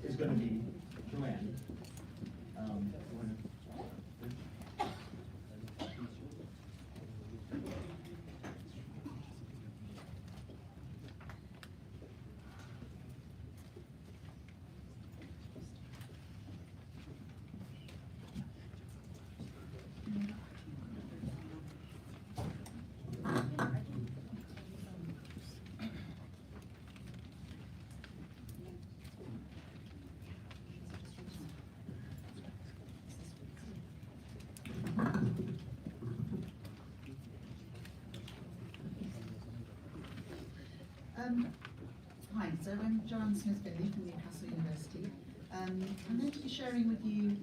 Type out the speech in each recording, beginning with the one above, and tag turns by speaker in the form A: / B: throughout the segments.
A: is going to be Joanne.
B: Hi, so I'm Joanne Smith-Finley from Newcastle University. I'm going to be sharing with you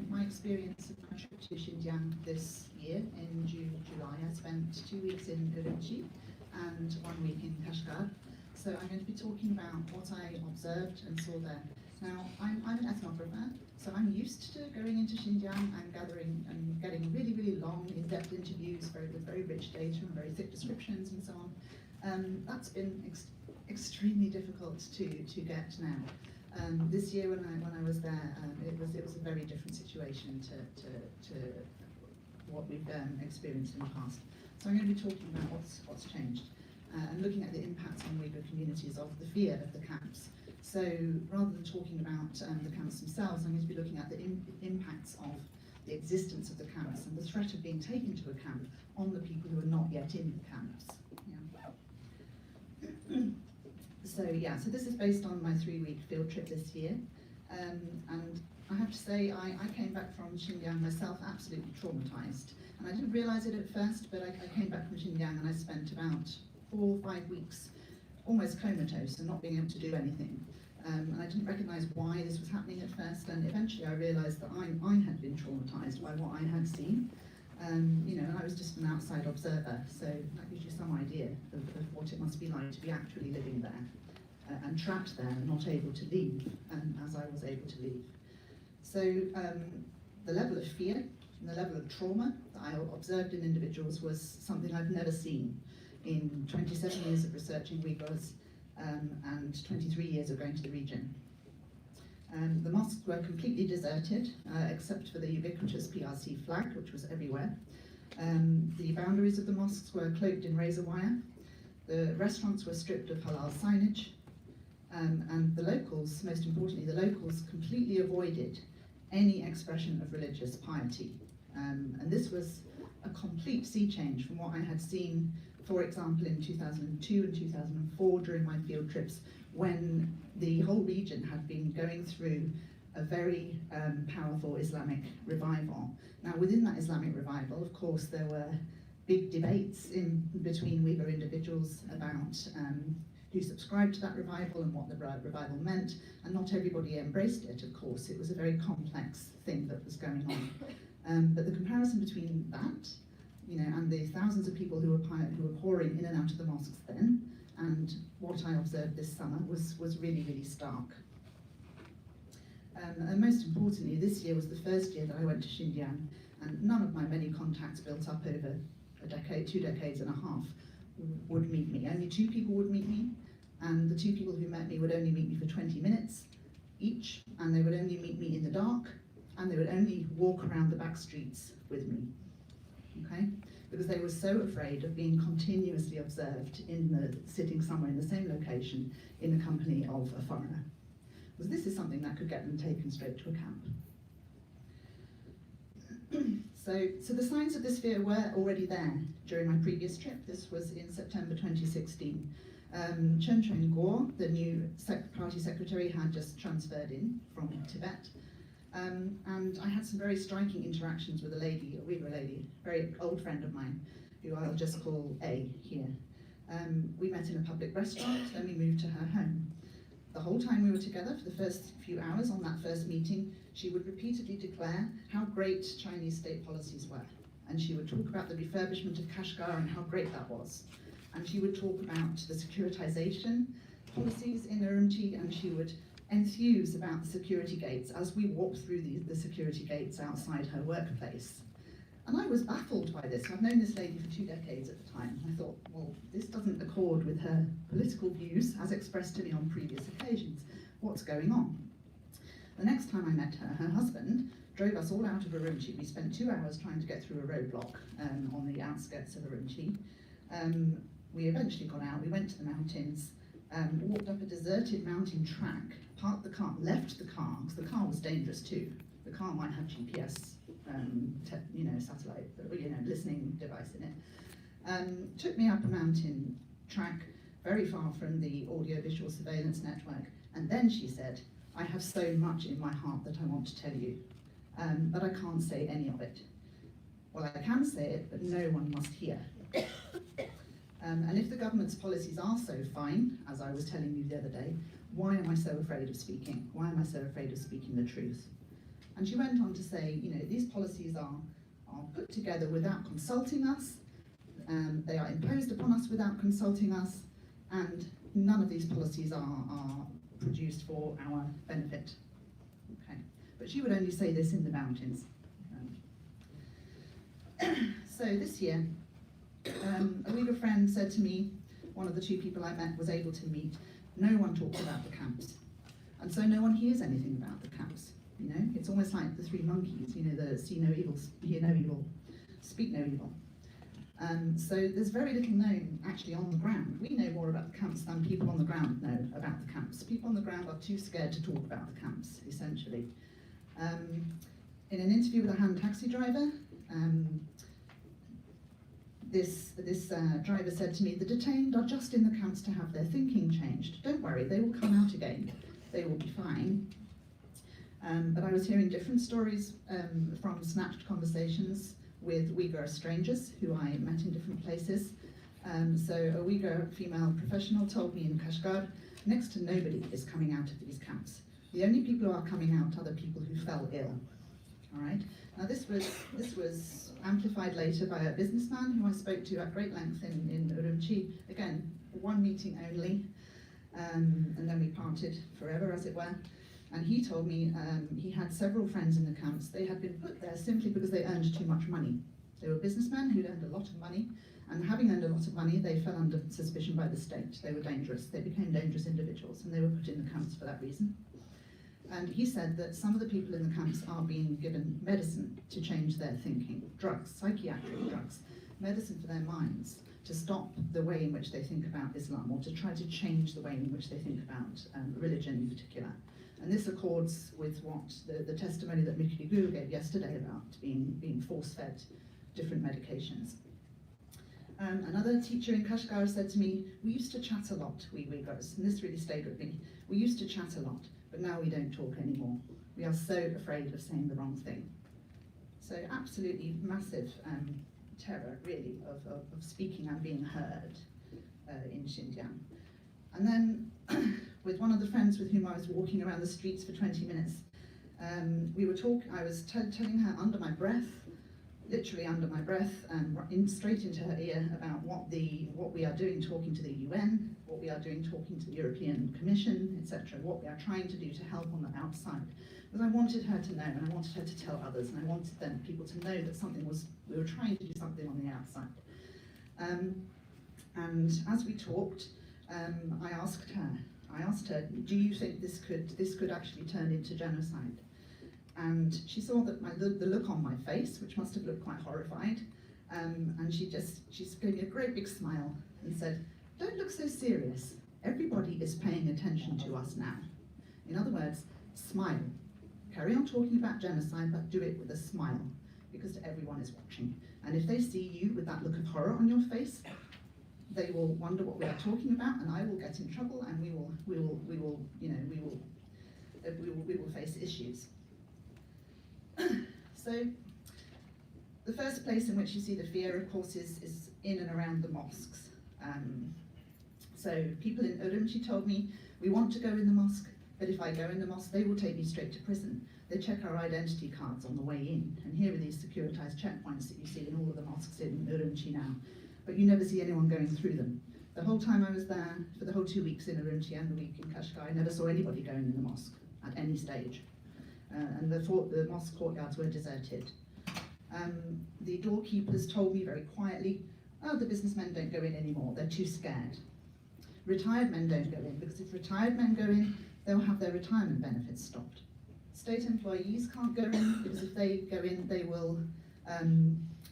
B: my experience of my trip to Xinjiang this year in July. I spent 2 weeks in Urumqi and 1 week in Kashgar. So I'm going to be talking about what I observed and saw there. Now, I'm an ethnographer, so I'm used to going into Xinjiang and gathering and getting really, really long, in-depth interviews with very rich data and very thick descriptions and so on. That's been extremely difficult to get now. This year when I was there, it was a very different situation to what we've experienced in the past. So I'm going to be talking about what's changed and looking at the impacts on Uyghur communities of the fear of the camps. So rather than talking about the camps themselves, I'm going to be looking at the impacts of the existence of the camps and the threat of being taken to a camp on the people who are not yet in the camps. So this is based on my 3-week field trip this year, and I have to say I came back from Xinjiang myself absolutely traumatized, and I didn't realize it at first, but I came back from Xinjiang and I spent about 4 or 5 weeks almost comatose and not being able to do anything, and I didn't recognize why this was happening at first, and eventually I realized that I had been traumatized by what I had seen. And I was just an outside observer, so that gives you some idea of what it must be like to be actually living there and trapped there and not able to leave, as I was able to leave. So the level of fear and the level of trauma that I observed in individuals was something I've never seen in 27 years of researching Uyghurs and 23 years of going to the region. The mosques were completely deserted, except for the ubiquitous PRC flag, which was everywhere. The boundaries of the mosques were cloaked in razor wire. The restaurants were stripped of halal signage. And the locals, most importantly, the locals completely avoided any expression of religious piety. And this was a complete sea change from what I had seen, for example, in 2002 and 2004 during my field trips, when the whole region had been going through a very powerful Islamic revival. Now, within that Islamic revival, of course, there were big debates between Uyghur individuals about who subscribed to that revival and what the revival meant, and not everybody embraced it, of course. It was a very complex thing that was going on. But the comparison between that, and the thousands of people who were pouring in and out of the mosques then, and what I observed this summer was really, really stark. And most importantly, this year was the first year that I went to Xinjiang, and none of my many contacts built up over a decade, 2 decades and a half, would meet me. Only 2 people would meet me, and the 2 people who met me would only meet me for 20 minutes each, and they would only meet me in the dark, and they would only walk around the back streets with me, okay? Because they were so afraid of being continuously observed sitting somewhere in the same location in the company of a foreigner. Because this is something that could get them taken straight to a camp. So the signs of this fear were already there during my previous trip. This was in September 2016. Chen Guo, the new party secretary, had just transferred in from Tibet. And I had some very striking interactions with a lady, a Uyghur lady, a very old friend of mine, who I'll just call A here. We met in a public restaurant, then we moved to her home. The whole time we were together, for the first few hours on that first meeting, she would repeatedly declare how great Chinese state policies were. And she would talk about the refurbishment of Kashgar and how great that was. And she would talk about the securitization policies in Urumqi, and she would enthuse about the security gates as we walked through the security gates outside her workplace. And I was baffled by this. I've known this lady for 2 decades at the time. I thought, well, this doesn't accord with her political views as expressed to me on previous occasions. What's going on? The next time I met her, her husband drove us all out of Urumqi. We spent 2 hours trying to get through a roadblock on the outskirts of Urumqi. We eventually got out, we went to the mountains, walked up a deserted mountain track, parked the car, left the car, because the car was dangerous too. The car might have GPS, satellite, listening device in it. Took me up a mountain track, very far from the audio-visual surveillance network, and then she said, I have so much in my heart that I want to tell you, but I can't say any of it. Well, I can say it, but no one must hear. And if the government's policies are so fine, as I was telling you the other day, why am I so afraid of speaking? Why am I so afraid of speaking the truth? And she went on to say, these policies are put together without consulting us, they are imposed upon us without consulting us, and none of these policies are produced for our benefit. Okay. But she would only say this in the mountains. So this year, a Uyghur friend said to me, one of the 2 people I met was able to meet, no one talks about the camps. And so no one hears anything about the camps. It's almost like the 3 monkeys, the see no evil, hear no evil, speak no evil. So there's very little known actually on the ground. We know more about the camps than people on the ground know about the camps. People on the ground are too scared to talk about the camps, essentially. In an interview with a hand taxi driver, this driver said to me, the detained are just in the camps to have their thinking changed. Don't worry, they will come out again. They will be fine. But I was hearing different stories from snatched conversations with Uyghur strangers who I met in different places. So a Uyghur female professional told me in Kashgar, next to nobody is coming out of these camps. The only people who are coming out are the people who fell ill. All right. Now this was amplified later by a businessman who I spoke to at great length in Urumqi. Again, 1 meeting only, and then we parted forever, as it were. And he told me he had several friends in the camps. They had been put there simply because they earned too much money. They were businessmen who'd earned a lot of money, and having earned a lot of money, they fell under suspicion by the state. They were dangerous. They became dangerous individuals, and they were put in the camps for that reason. And he said that some of the people in the camps are being given medicine to change their thinking, drugs, psychiatric drugs, medicine for their minds, to stop the way in which they think about Islam, or to try to change the way in which they think about religion in particular. And this accords with what the testimony that Mikri Guru gave yesterday about being force-fed different medications. Another teacher in Kashgar said to me, we used to chat a lot, we Uyghurs, and this really stayed with me. We used to chat a lot, but now we don't talk anymore. We are so afraid of saying the wrong thing. So absolutely massive terror, really, of speaking and being heard in Xinjiang. And then, with one of the friends with whom I was walking around the streets for 20 minutes, I was telling her under my breath, literally under my breath, straight into her ear about what we are doing talking to the UN, what we are doing talking to the European Commission, etc., what we are trying to do to help on the outside. Because I wanted her to know, and I wanted her to tell others, and I wanted people to know that we were trying to do something on the outside. And as we talked, I asked her, do you think this could actually turn into genocide? And she saw that the look on my face, which must have looked quite horrified, and she gave me a great big smile and said, don't look so serious. Everybody is paying attention to us now. In other words, smile. Carry on talking about genocide, but do it with a smile, because everyone is watching. And if they see you with that look of horror on your face, they will wonder what we are talking about, and I will get in trouble, and we will face issues. So, the first place in which you see the fear, of course, is in and around the mosques. So people in Urumqi told me, we want to go in the mosque, but if I go in the mosque, they will take me straight to prison. They check our identity cards on the way in, and here are these securitized checkpoints that you see in all of the mosques in Urumqi now. But you never see anyone going through them. The whole time I was there, for the whole 2 weeks in Urumqi and the week in Kashgar, I never saw anybody going in the mosque at any stage. And the mosque courtyards were deserted. The doorkeepers told me very quietly, oh, the businessmen don't go in anymore, they're too scared. Retired men don't go in, because if retired men go in, they'll have their retirement benefits stopped. State employees can't go in because if they go in, they will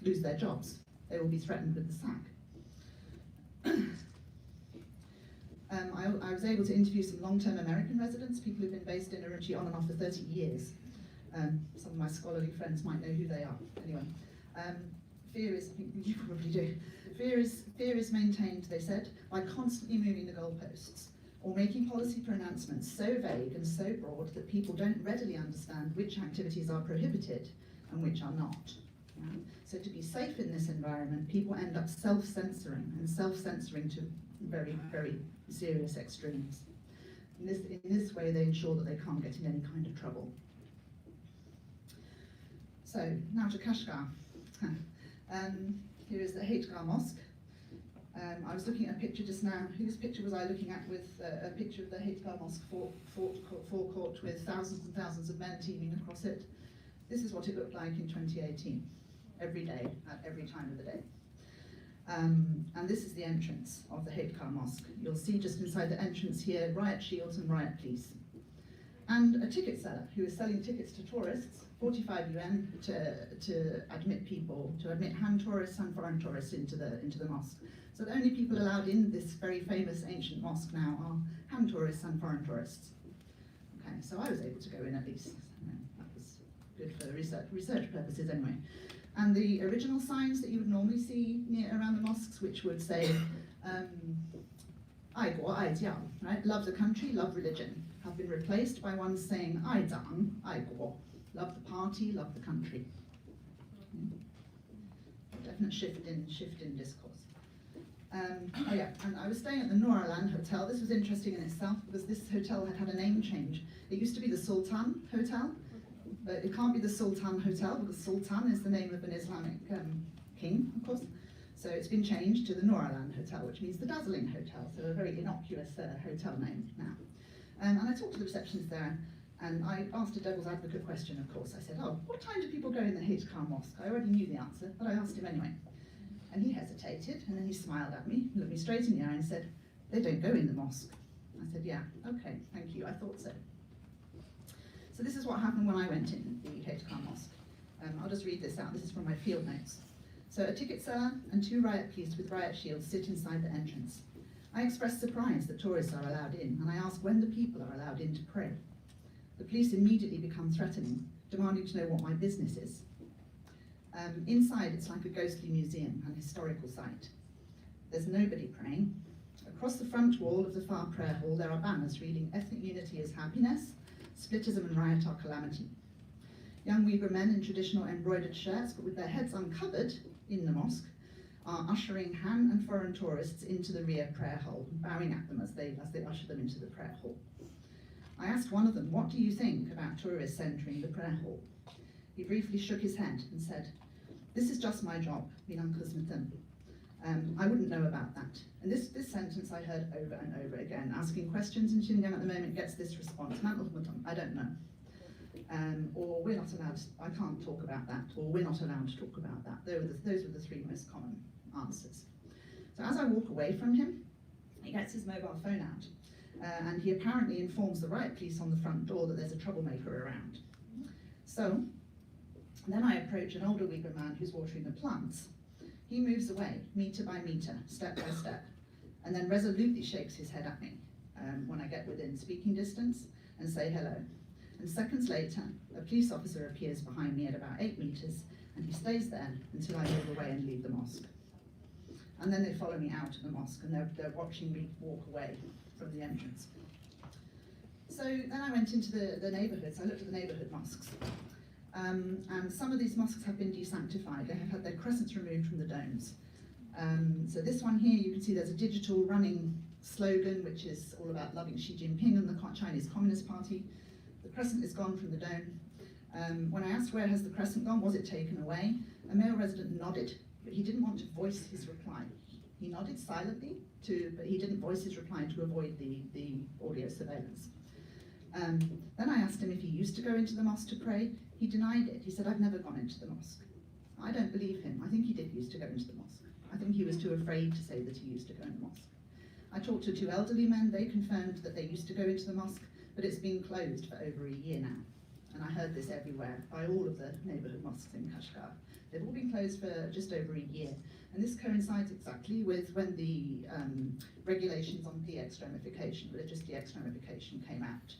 B: lose their jobs. They will be threatened with the sack. I was able to interview some long-term American residents, people who've been based in Urumqi on and off for 30 years. Some of my scholarly friends might know who they are. Anyway, fear is, I think you probably do, fear is maintained, they said, by constantly moving the goalposts or making policy pronouncements so vague and so broad that people don't readily understand which activities are prohibited and which are not. Yeah? So to be safe in this environment, people end up self-censoring and self-censoring to very, very serious extremes. In this way, they ensure that they can't get in any kind of trouble. So now to Kashgar. Here is the Haitgar Mosque. I was looking at a picture just now. Whose picture was I looking at with a picture of the Haitgar Mosque forecourt with thousands and thousands of men teeming across it? This is what it looked like in 2018, every day, at every time of the day. And this is the entrance of the Haitgar Mosque. You'll see just inside the entrance here, riot shields and riot police. And a ticket seller who is selling tickets to tourists, 45 yuan to admit people, to admit Han tourists and foreign tourists into the mosque. So the only people allowed in this very famous ancient mosque now are Han tourists and foreign tourists. Okay, so I was able to go in at least. That was good for research purposes anyway. And the original signs that you would normally see around the mosques, which would say, "Ai Guo, Ai Jiao," right? Love the country, love religion, have been replaced by ones saying, "Ai Zang, Ai Guo," love the party, love the country. Definite shift in discourse. Oh yeah, and I was staying at the Noor Alan Hotel. This was interesting in itself because this hotel had a name change. It used to be the Sultan Hotel, but it can't be the Sultan Hotel because Sultan is the name of an Islamic king, of course. So it's been changed to the Noor Alan Hotel, which means the Dazzling Hotel, so a very innocuous hotel name now. And I talked to the receptionist there, and I asked a devil's advocate question, of course. I said, "Oh, what time do people go in the Haitgar Mosque?" I already knew the answer, but I asked him anyway. And he hesitated, and then he smiled at me, looked me straight in the eye and said, "They don't go in the mosque." I said, "Yeah, okay, thank you, I thought so." So this is what happened when I went in the Haitgar Mosque. I'll just read this out, this is from my field notes. So a ticket seller and 2 riot police with riot shields sit inside the entrance. I express surprise that tourists are allowed in, and I ask when the people are allowed in to pray. The police immediately become threatening, demanding to know what my business is. Inside, it's like a ghostly museum, an historical site. There's nobody praying. Across the front wall of the far prayer hall, there are banners reading, "Ethnic unity is happiness, splittism and riot are calamity." Young Uyghur men in traditional embroidered shirts, but with their heads uncovered in the mosque, are ushering Han and foreign tourists into the rear prayer hall, bowing at them as they usher them into the prayer hall. I asked one of them, "What do you think about tourists entering the prayer hall?" He briefly shook his head and said, "This is just my job, I wouldn't know about that." And this sentence I heard over and over again. Asking questions in Xinjiang at the moment gets this response, "I don't know." Or "We're not allowed, I can't talk about that," or "We're not allowed to talk about that." Those were the 3 most common answers. So as I walk away from him, he gets his mobile phone out, and he apparently informs the riot police on the front door that there's a troublemaker around. So then I approach an older Uyghur man who's watering the plants. He moves away, meter by meter, step by step, and then resolutely shakes his head at me when I get within speaking distance and say hello. And seconds later, a police officer appears behind me at about 8 meters, and he stays there until I move away and leave the mosque. And then they follow me out of the mosque, and they're watching me walk away from the entrance. So then I went into the neighborhoods. I looked at the neighborhood mosques. And some of these mosques have been desanctified. They have had their crescents removed from the domes. So this one here, you can see there's a digital running slogan, which is all about loving Xi Jinping and the Chinese Communist Party. The crescent is gone from the dome. When I asked where has the crescent gone, was it taken away, a male resident nodded, but he didn't want to voice his reply. He nodded silently, but he didn't voice his reply to avoid the audio surveillance. Then I asked him if he used to go into the mosque to pray. He denied it. He said, "I've never gone into the mosque." I don't believe him. I think he did used to go into the mosque. I think he was too afraid to say that he used to go in the mosque. I talked to 2 elderly men. They confirmed that they used to go into the mosque, but it's been closed for over a year now. and I heard this everywhere by all of the neighbourhood mosques in Kashgar. They've all been closed for just over a year, and this coincides exactly with when the regulations on de-extremification, religious de-extremification, came out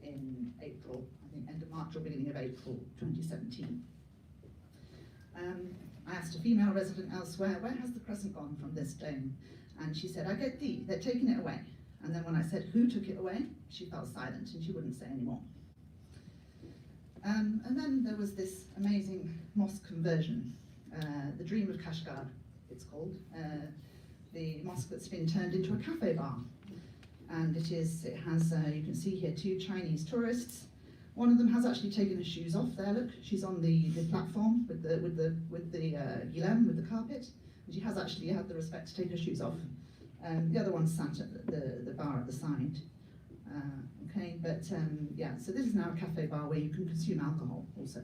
B: in April, I think end of March or beginning of April 2017. I asked a female resident elsewhere, where has the crescent gone from this dome? And she said, I get they're taking it away. And then when I said, who took it away? She fell silent and she wouldn't say anymore. And then there was this amazing mosque conversion, the Dream of Kashgar, it's called, the mosque that's been turned into a cafe bar. And it has, you can see here, 2 Chinese tourists. One of them has actually taken her shoes off there, look, she's on the platform with the gilem, with the carpet. And she has actually had the respect to take her shoes off. The other one sat at the bar at the side. Okay, but yeah, so this is now a cafe bar where you can consume alcohol also.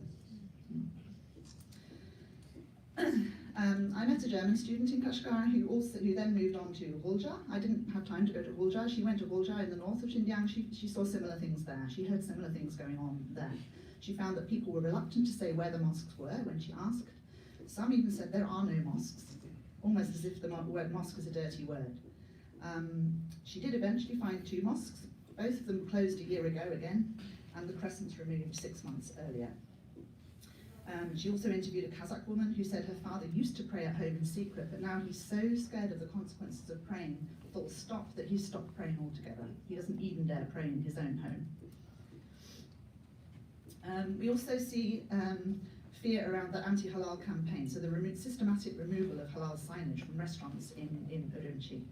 B: I met a German student in Kashgar who then moved on to Gulja. I didn't have time to go to Gulja. She went to Gulja in the north of Xinjiang. She saw similar things there. She heard similar things going on there. She found that people were reluctant to say where the mosques were when she asked. Some even said there are no mosques, almost as if the word mosque is a dirty word. She did eventually find 2 mosques. Both of them closed a year ago again, and the crescents removed 6 months earlier. She also interviewed a Kazakh woman who said her father used to pray at home in secret, but now he's so scared of the consequences of praying, full stop, that he's stopped praying altogether. He doesn't even dare pray in his own home. We also see fear around the anti-halal campaign, so the systematic removal of halal signage from restaurants in Urumqi.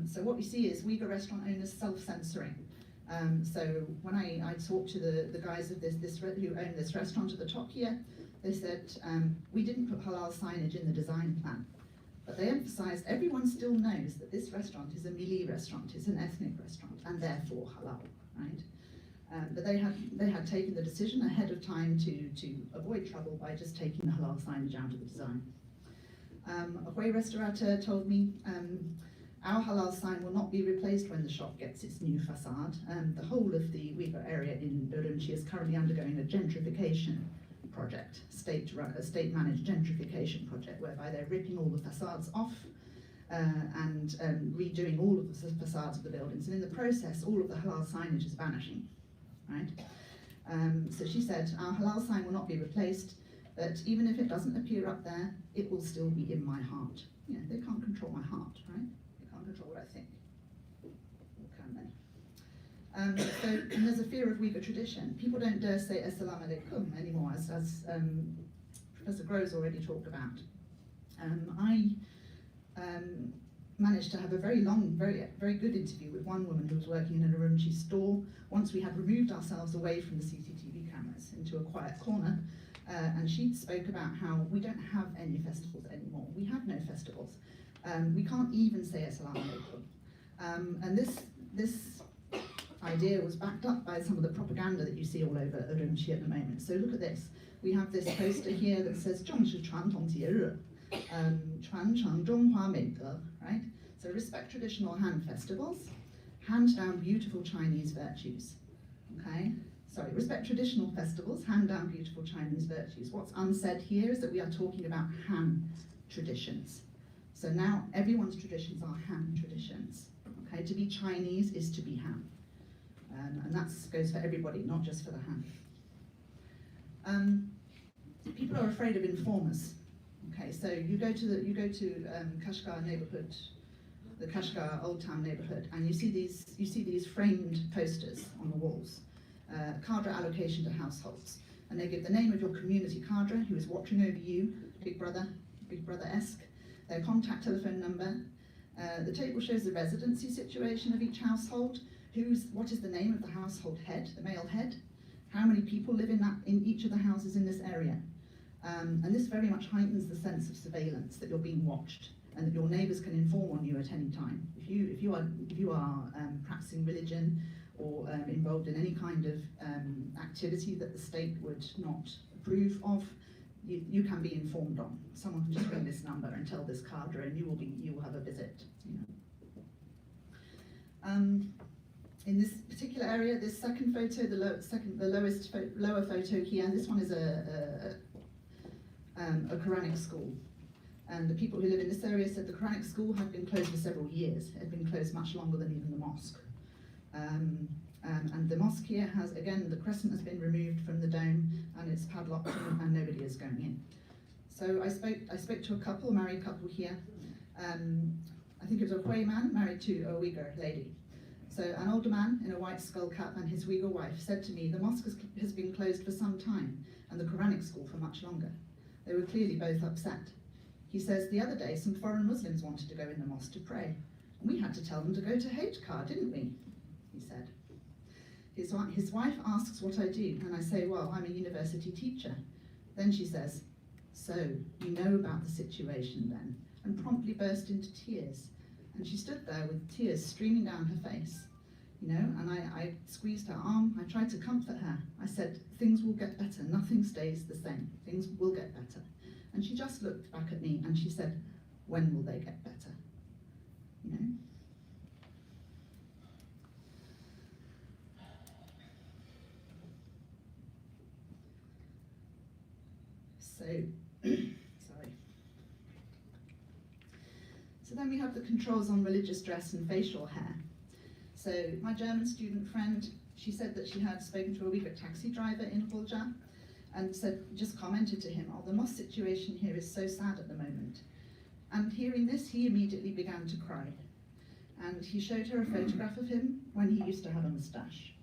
B: So what we see is Uyghur restaurant owners self-censoring. So when I talked to the guys of who own this restaurant at the top here, they said, we didn't put halal signage in the design plan, but they emphasised everyone still knows that this restaurant is a Milli restaurant, it's an ethnic restaurant, and therefore halal, right? But they had taken the decision ahead of time to avoid trouble by just taking the halal signage out of the design. A Hui restaurateur told me, our halal sign will not be replaced when the shop gets its new facade. The whole of the Uyghur area in Urumqi is currently undergoing a gentrification project, a state-managed gentrification project, whereby they're ripping all the facades off and redoing all of the facades of the buildings. And in the process, all of the halal signage is vanishing, right? So she said, our halal sign will not be replaced, but even if it doesn't appear up there, it will still be in my heart. You know, they can't control my heart, right? Control what I think, or can they? And there's a fear of Uyghur tradition. People don't dare say Assalamu alaikum anymore, as Professor Groves already talked about. I managed to have a very long, very good interview with one woman who was working in an Urumqi store. Once we had removed ourselves away from the CCTV cameras into a quiet corner, and she spoke about how we don't have any festivals anymore. We have no festivals. We can't even say Assalamu alaikum. And this idea was backed up by some of the propaganda that you see all over Urumqi at the moment. So look at this. We have this poster here that says 正是传统节日, 传承中华美德, right? So respect traditional Han festivals, hand down beautiful Chinese virtues. Okay? Sorry, respect traditional festivals, hand down beautiful Chinese virtues. What's unsaid here is that we are talking about Han traditions. So now everyone's traditions are Han traditions. Okay, to be Chinese is to be Han, and that goes for everybody, not just for the Han. People are afraid of informers. Okay, so you go to Kashgar neighborhood, the Kashgar Old Town neighborhood, and you see these framed posters on the walls, cadre allocation to households, and they give the name of your community cadre who is watching over you, Big Brother-esque. Their contact telephone number. The table shows the residency situation of each household. What is the name of the household head, the male head? How many people live in each of the houses in this area? And this very much heightens the sense of surveillance, that you're being watched and that your neighbours can inform on you at any time. If you are practicing religion or involved in any kind of activity that the state would not approve of, you can be informed on. Someone can just ring this number and tell this cadre, and you will have a visit. You know. In this particular area, this second photo, lower photo here, this one is a Quranic school. And the people who live in this area said the Quranic school had been closed for several years. It had been closed much longer than even the mosque. And the mosque here has, again, the crescent has been removed from the dome and it's padlocked and nobody is going in. So I spoke to a married couple here. I think it was a Hui man married to a Uyghur lady. So an older man in a white skull cap and his Uyghur wife said to me, the mosque has been closed for some time and the Quranic school for much longer. They were clearly both upset. He says, the other day some foreign Muslims wanted to go in the mosque to pray. And we had to tell them to go to Hajj, didn't we? He said. His wife asks what I do, and I say, well, I'm a university teacher. Then she says, so you know about the situation then, and promptly burst into tears. And she stood there with tears streaming down her face, you know, and I squeezed her arm. I tried to comfort her. I said, things will get better. Nothing stays the same. Things will get better. And she just looked back at me and she said, when will they get better? You know? So, sorry. So then we have the controls on religious dress and facial hair. So my German student friend, she said that she had spoken to a Uyghur taxi driver in Xinjiang and just commented to him, oh, the mosque situation here is so sad at the moment. And hearing this, he immediately began to cry. And he showed her a photograph of him when he used to have a moustache.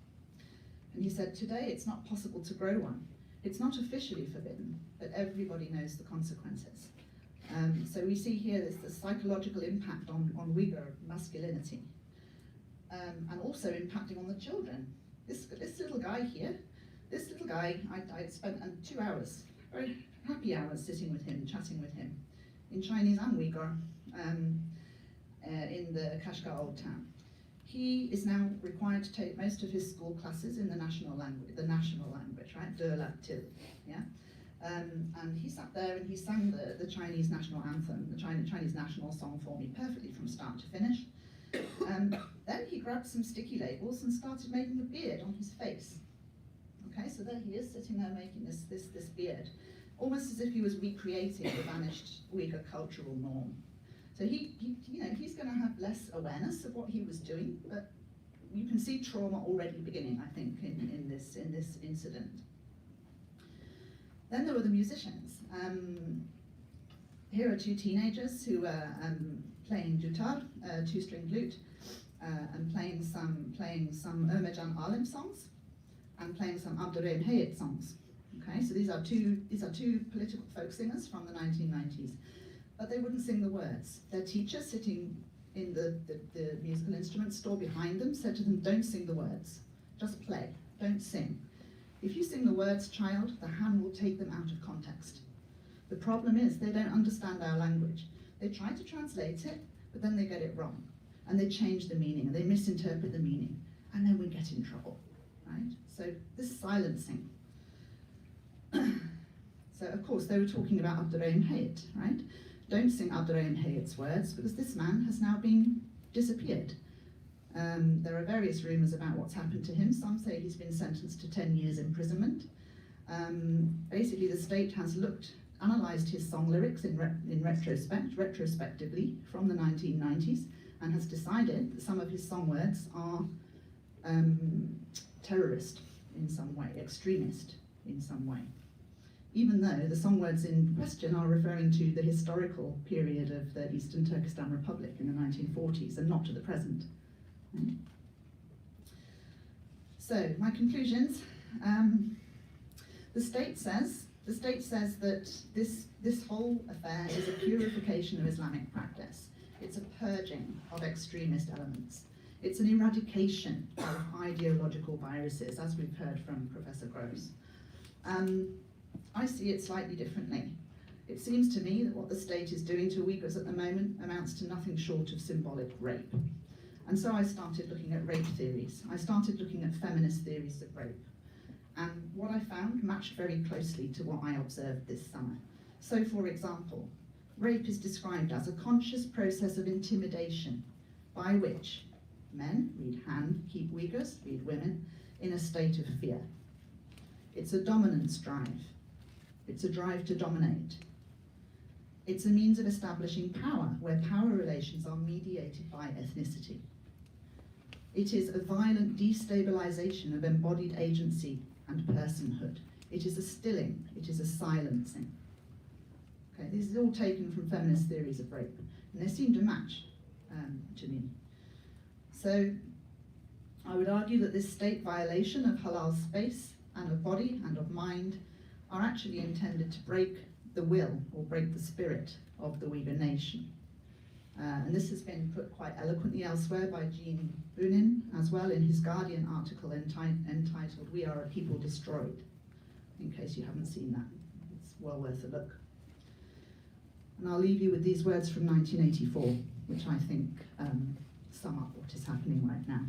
B: And he said, today it's not possible to grow one. It's not officially forbidden, but everybody knows the consequences. So we see here the psychological impact on Uyghur masculinity, and also impacting on the children. This little guy here, I spent 2 hours, very happy hours sitting with him, chatting with him, in Chinese and Uyghur, in the Kashgar Old Town. He is now required to take most of his school classes in the national language, right? De la Til, yeah? And he sat there and he sang the Chinese national anthem, the Chinese national song for me perfectly from start to finish. Then he grabbed some sticky labels and started making a beard on his face. Okay, so there he is sitting there making this beard, almost as if he was recreating the vanished Uyghur cultural norm. So he's going to have less awareness of what he was doing, but you can see trauma already beginning, I think, in this incident. Then there were the musicians. Here are two teenagers who are playing dutar, two-string lute, and playing some Ömercan Alim songs, and playing some Abdurrahim Hayat songs. Okay, so these are two political folk singers from the 1990s. But they wouldn't sing the words. Their teacher, sitting in the musical instrument store behind them, said to them, don't sing the words, just play, don't sing. If you sing the words, child, the hand will take them out of context. The problem is they don't understand our language. They try to translate it, but then they get it wrong. And they change the meaning, and they misinterpret the meaning. And then we get in trouble, right? So this silencing. So of course they were talking about Abdurrahim Hayat, right? Don't sing Abdurrahim Hayat's words, because this man has now been disappeared. There are various rumours about what's happened to him. Some say he's been sentenced to 10 years imprisonment. Basically the state has analysed his song lyrics retrospectively from the 1990s, and has decided that some of his song words are terrorist in some way, extremist in some way, even though the song words in question are referring to the historical period of the Eastern Turkestan Republic in the 1940s and not to the present. Right? So my conclusions, the state says that this whole affair is a purification of Islamic practice. It's a purging of extremist elements. It's an eradication of ideological viruses, as we've heard from Professor Gross. I see it slightly differently. It seems to me that what the state is doing to Uyghurs at the moment amounts to nothing short of symbolic rape. And so I started looking at rape theories. I started looking at feminist theories of rape. And what I found matched very closely to what I observed this summer. So for example, rape is described as a conscious process of intimidation by which Men, read Han, keep Uyghurs, read women, in a state of fear. It's a dominance drive. It's a drive to dominate. It's a means of establishing power, where power relations are mediated by ethnicity. It is a violent destabilization of embodied agency and personhood. It is a stilling, it is a silencing. Okay, this is all taken from feminist theories of rape, and they seem to match to me. So I would argue that this state violation of halal space and of body and of mind are actually intended to break the will or break the spirit of the Uyghur nation. And this has been put quite eloquently elsewhere by Jean Bunin as well in his Guardian article entitled "We Are a People Destroyed," in case you haven't seen that. It's well worth a look. And I'll leave you with these words from 1984, which I think sum up what is happening right now.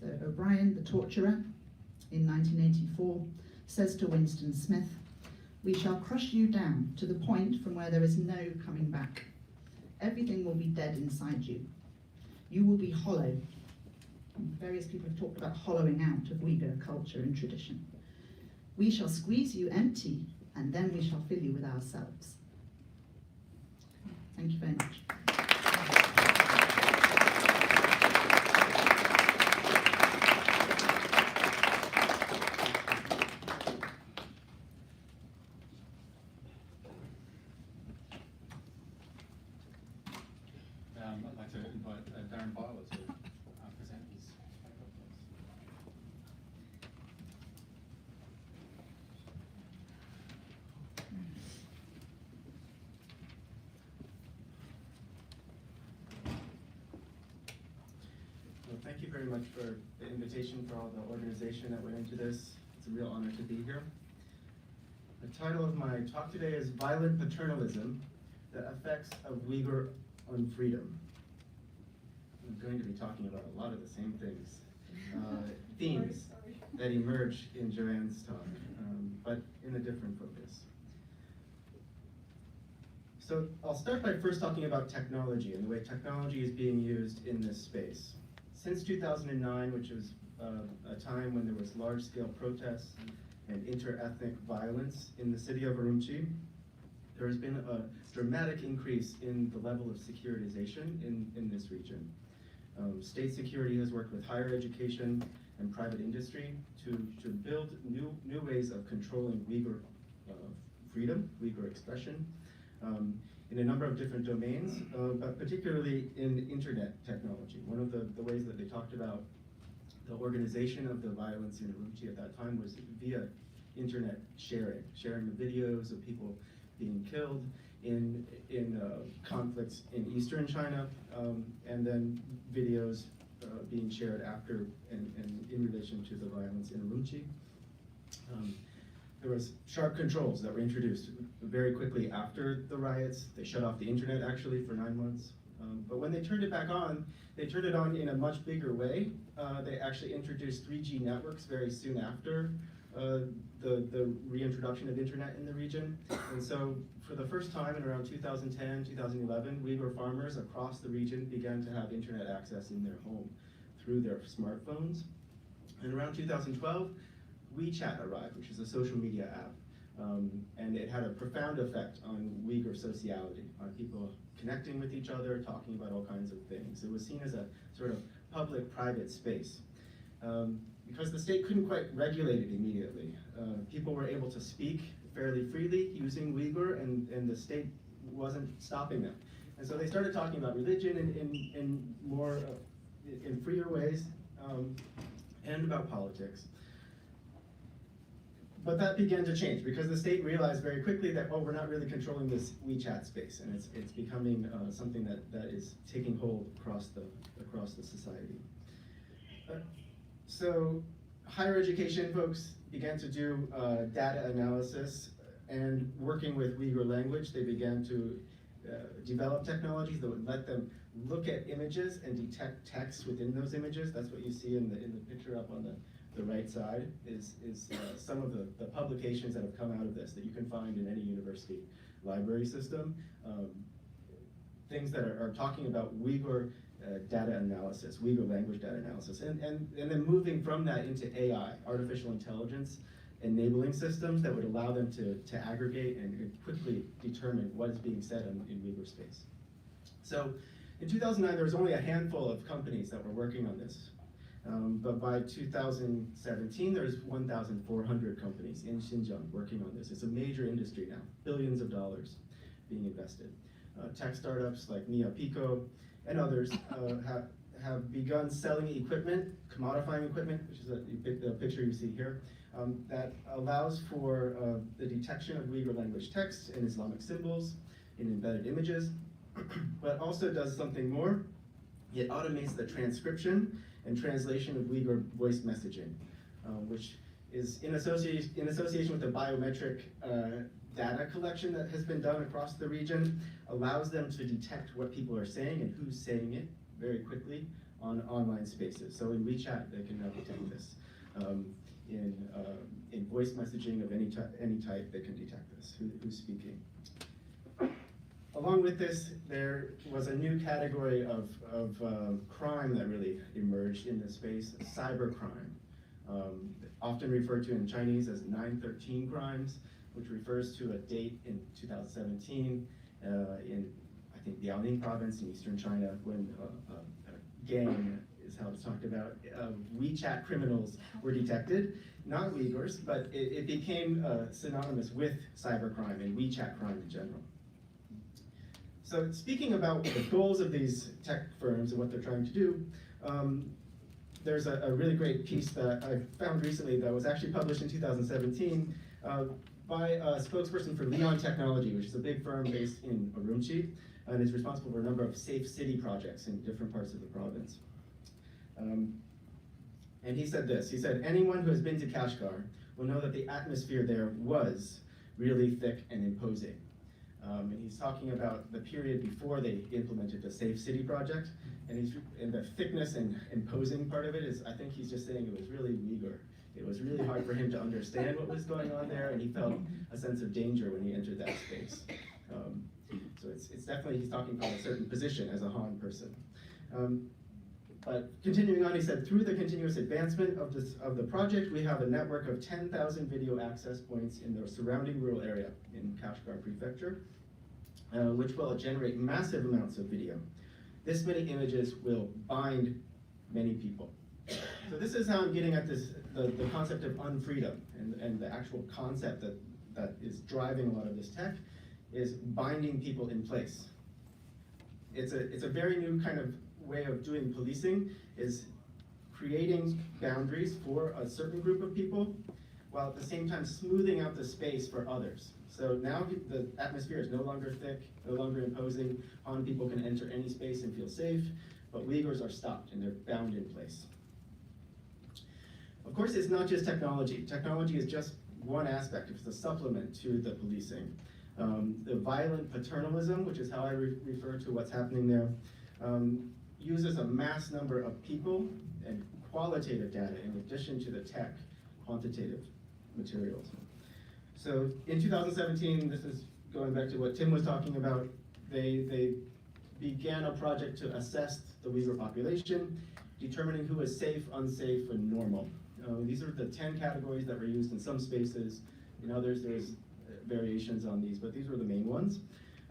B: So O'Brien, the torturer, in 1984, says to Winston Smith, "We shall crush you down to the point from where there is no coming back. Everything will be dead inside you. You will be hollow." And various people have talked about hollowing out of Uyghur culture and tradition. "We shall squeeze you empty, and then we shall fill you with ourselves." Thank you very much.
A: I'd like to invite Darren Byler to present his paper, please.
C: Well, thank you very much for the invitation, for all the organization that went into this. It's a real honor to be here. The title of my talk today is "Violent Paternalism, the Effects of Uyghur Unfreedom." I'm going to be talking about a lot of the same things, themes that emerge in Joanne's talk, but in a different focus. So I'll start by first talking about technology and the way technology is being used in this space. Since 2009, which was a time when there was large-scale protests and inter-ethnic violence in the city of Urumqi, there has been a dramatic increase in the level of securitization in this region. State security has worked with higher education and private industry to build new ways of controlling Uyghur freedom, Uyghur expression, in a number of different domains, but particularly in internet technology. One of the ways that they talked about the organization of the violence in Urumqi at that time was via internet sharing the videos of people being killed in conflicts in eastern China, and then videos being shared after and in relation to the violence in Urumqi. There was sharp controls that were introduced very quickly after the riots. They shut off the internet actually for 9 months. But when they turned it back on, they turned it on in a much bigger way. They actually introduced 3G networks very soon after the reintroduction of internet in the region. And so for the first time in around 2010, 2011, Uyghur farmers across the region began to have internet access in their home through their smartphones. And around 2012, WeChat arrived, which is a social media app. And it had a profound effect on Uyghur sociality, on people connecting with each other, talking about all kinds of things. It was seen as a sort of public-private space. Because the state couldn't quite regulate it immediately. People were able to speak fairly freely using Uyghur, and the state wasn't stopping them. And so they started talking about religion in more, in freer ways, and about politics. But that began to change because the state realized very quickly that, well, we're not really controlling this WeChat space, and it's becoming something that is taking hold across the society. So higher education folks began to do data analysis, and working with Uyghur language, they began to develop technologies that would let them look at images and detect text within those images. That's what you see in the picture up on the right side is some of the publications that have come out of this that you can find in any university library system. Things that are talking about Uyghur data analysis, Uyghur language data analysis, and then moving from that into AI, artificial intelligence, enabling systems that would allow them to aggregate and quickly determine what is being said in Uyghur space. So in 2009, there was only a handful of companies that were working on this. But by 2017, there's 1,400 companies in Xinjiang working on this. It's a major industry now, billions of dollars being invested. Tech startups like Mia Pico and others have begun selling equipment, commodifying equipment, which is the picture you see here, that allows for the detection of Uyghur language text and Islamic symbols in embedded images, but also does something more. It automates the transcription and translation of Uyghur voice messaging, which is in association with the biometric data collection that has been done across the region, allows them to detect what people are saying and who's saying it very quickly on online spaces. So in WeChat, they can now detect this. In voice messaging of any type, they can detect this, who's speaking. Along with this, there was a new category of crime that really emerged in this space, cybercrime, often referred to in Chinese as 913 crimes, which refers to a date in 2017 in, I think, Liaoning province in eastern China, when a gang, is how it's talked about, WeChat criminals were detected, not Uyghurs, but it became synonymous with cybercrime and WeChat crime in general. So speaking about the goals of these tech firms and what they're trying to do, there's a really great piece that I found recently that was actually published in 2017 by a spokesperson for Leon Technology, which is a big firm based in Urumqi, and is responsible for a number of safe city projects in different parts of the province. And he said this, he said, anyone who has been to Kashgar will know that the atmosphere there was really thick and imposing. And he's talking about the period before they implemented the Safe City project, and the thickness and imposing part of it is, I think he's just saying it was really Uyghur. It was really hard for him to understand what was going on there, and he felt a sense of danger when he entered that space. So it's definitely, he's talking from a certain position as a Han person. But continuing on, he said, through the continuous advancement of the project, we have a network of 10,000 video access points in the surrounding rural area in Kashgar Prefecture, which will generate massive amounts of video. This many images will bind many people. So this is how I'm getting at this, the concept of unfreedom, and the actual concept that is driving a lot of this tech is binding people in place. It's a very new kind of way of doing policing, is creating boundaries for a certain group of people, while at the same time smoothing out the space for others. So now the atmosphere is no longer thick, no longer imposing. Han people can enter any space and feel safe, but Uyghurs are stopped and they're bound in place. Of course, it's not just technology. Technology is just one aspect. It's a supplement to the policing. The violent paternalism, which is how I refer to what's happening there, uses a mass number of people and qualitative data in addition to the tech quantitative materials. So in 2017, this is going back to what Tim was talking about, they began a project to assess the Uyghur population, determining who is safe, unsafe, and normal. These are the 10 categories that were used in some spaces. In others, there's variations on these, but these were the main ones.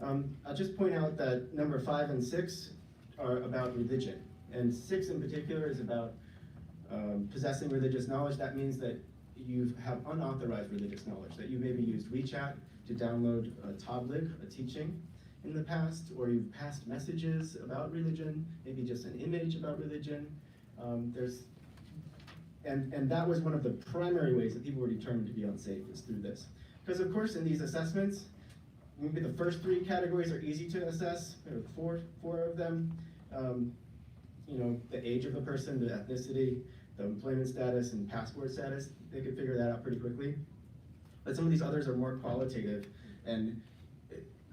C: I'll just point out that number 5 and 6 are about religion, and 6 in particular is about possessing religious knowledge. That means that you have unauthorized religious knowledge, that you maybe used WeChat to download a tabligh, a teaching, in the past, or you've passed messages about religion, maybe just an image about religion. And that was one of the primary ways that people were determined to be unsafe, is through this. Because of course in these assessments, maybe the first 3 categories are easy to assess. There are four of them. You know, the age of the person, the ethnicity, the employment status, and passport status. They could figure that out pretty quickly. But some of these others are more qualitative, and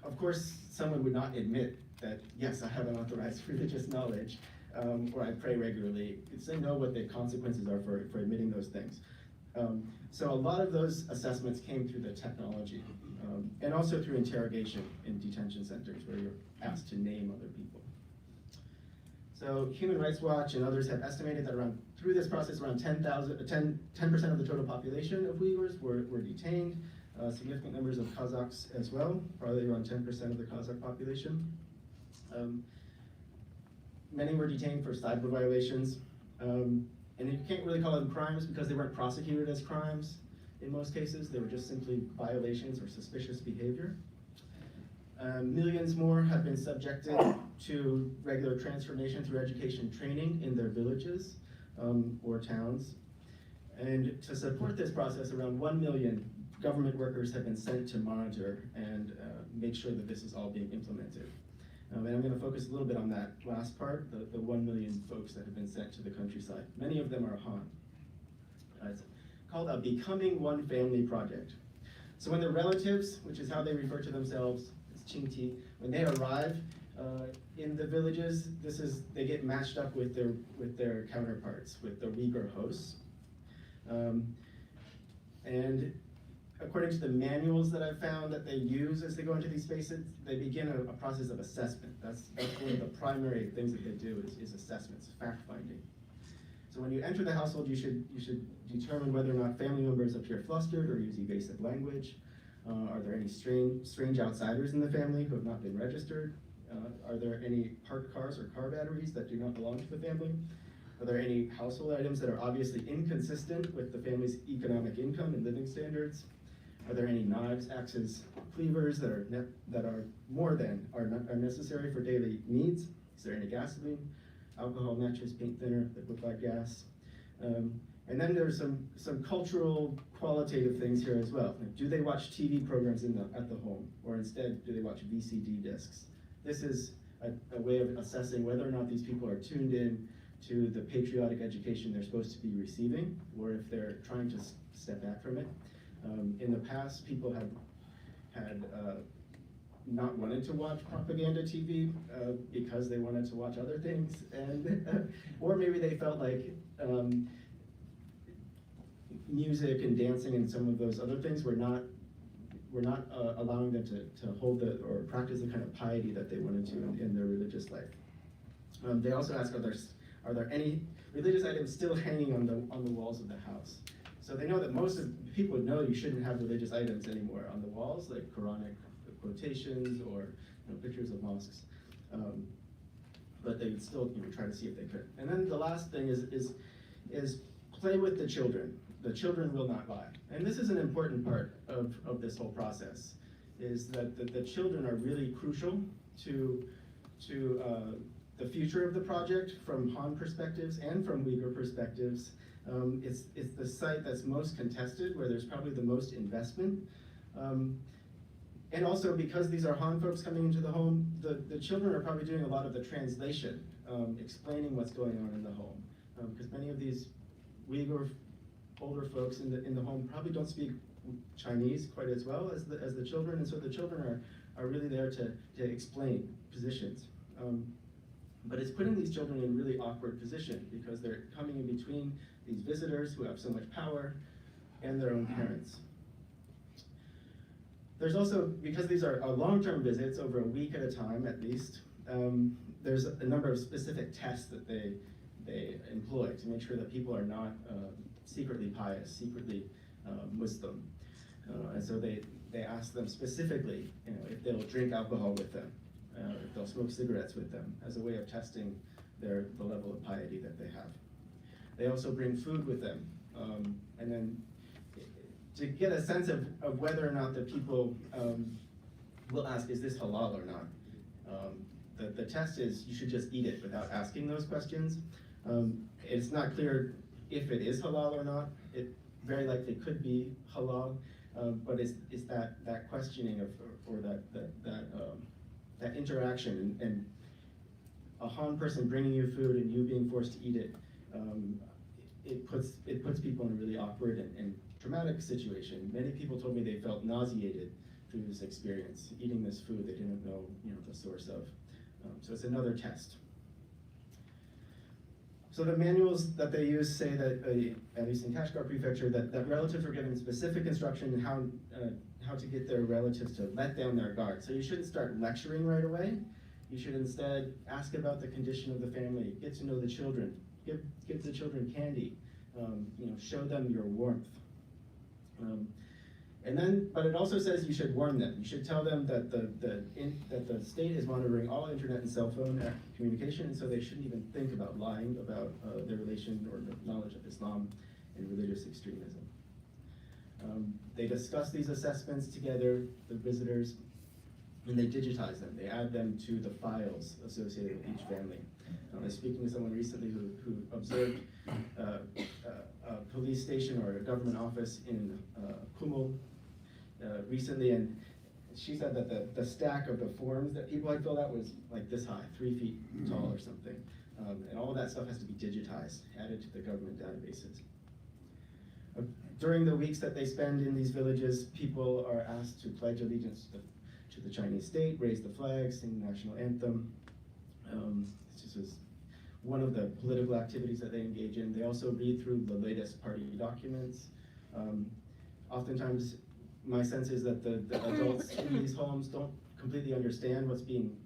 C: of course someone would not admit that, yes, I have unauthorized religious knowledge, or I pray regularly. They know what the consequences are for admitting those things. So a lot of those assessments came through the technology, and also through interrogation in detention centers where you're asked to name other people. So Human Rights Watch and others have estimated that through this process, around 10% of the total population of Uyghurs were detained. Significant numbers of Kazakhs as well, probably around 10% of the Kazakh population. Many were detained for cyber violations. And you can't really call them crimes because they weren't prosecuted as crimes in most cases. They were just simply violations or suspicious behavior. Millions more have been subjected to regular transformation through education training in their villages or towns. And to support this process, around 1 million government workers have been sent to monitor and make sure that this is all being implemented. And I'm going to focus a little bit on that last part, the 1 million folks that have been sent to the countryside. Many of them are Han. It's called a Becoming One Family project. So when the relatives, which is how they refer to themselves, Qingti, when they arrive in the villages, they get matched up with their counterparts, with their Uyghur hosts. And according to the manuals that I've found that they use as they go into these spaces, they begin a process of assessment. That's one of the primary things that they do is assessments, fact-finding. So when you enter the household, you should determine whether or not family members appear flustered or use evasive language. Are there any strange outsiders in the family who have not been registered? Are there any parked cars or car batteries that do not belong to the family? Are there any household items that are obviously inconsistent with the family's economic income and living standards? Are there any knives, axes, cleavers that are more than are necessary for daily needs? Is there any gasoline, alcohol, matches, paint thinner, liquefied gas? And then there's some cultural, qualitative things here as well. Like, do they watch TV programs at the home, or instead do they watch VCD discs? This is a way of assessing whether or not these people are tuned in to the patriotic education they're supposed to be receiving, or if they're trying to step back from it. In the past, people had not wanted to watch propaganda TV because they wanted to watch other things, and or maybe they felt like music and dancing and some of those other things were not allowing them to hold or practice the kind of piety that they wanted to in their religious life. They also ask, are there any religious items still hanging on the walls of the house? So they know that most of people would know you shouldn't have religious items anymore on the walls, like Quranic quotations or pictures of mosques. But they would still try to see if they could. And then the last thing is play with the children. The children will not lie. And this is an important part of this whole process, is that the children are really crucial to the future of the project from Han perspectives and from Uyghur perspectives. It's the site that's most contested, where there's probably the most investment. And also because these are Han folks coming into the home, the children are probably doing a lot of the translation, explaining what's going on in the home. Because many of these Uyghur older folks in the home probably don't speak Chinese quite as well as the children, and so the children are really there to explain positions. But it's putting these children in a really awkward position because they're coming in between these visitors who have so much power and their own parents. There's also, because these are long-term visits over a week at a time at least, there's a number of specific tests that they employ to make sure that people are not secretly pious, secretly Muslim. And so they ask them specifically, if they'll drink alcohol with them, if they'll smoke cigarettes with them, as a way of testing the level of piety that they have. They also bring food with them, and then to get a sense of whether or not the people will ask, is this halal or not? The test is you should just eat it without asking those questions. It's not clear if it is halal or not. It very likely could be halal, but it's that questioning or that interaction and a Han person bringing you food and you being forced to eat it. It puts people in a really awkward and traumatic situation. Many people told me they felt nauseated through this experience, eating this food they didn't know the source of. So it's another test. So the manuals that they use say that, at least in Kashgar Prefecture, that relatives were given specific instruction on how to get their relatives to let down their guard. So you shouldn't start lecturing right away. You should instead ask about the condition of the family, get to know the children, give the children candy, show them your warmth. But it also says you should warn them. You should tell them that the state is monitoring all internet and cell phone communication, and so they shouldn't even think about lying about their relation or knowledge of Islam and religious extremism. They discuss these assessments together, the visitors, and they digitize them. They add them to the files associated with each family. I was speaking to someone recently who observed a police station or a government office in Kumul recently, and she said that the stack of the forms that people had filled out was like this high, 3 feet tall or something. And all of that stuff has to be digitized, added to the government databases. During the weeks that they spend in these villages, people are asked to pledge allegiance to the Chinese state, raise the flag, sing the national anthem. This is one of the political activities that they engage in. They also read through the latest party documents. Oftentimes, my sense is that the adults in these homes don't completely understand what's being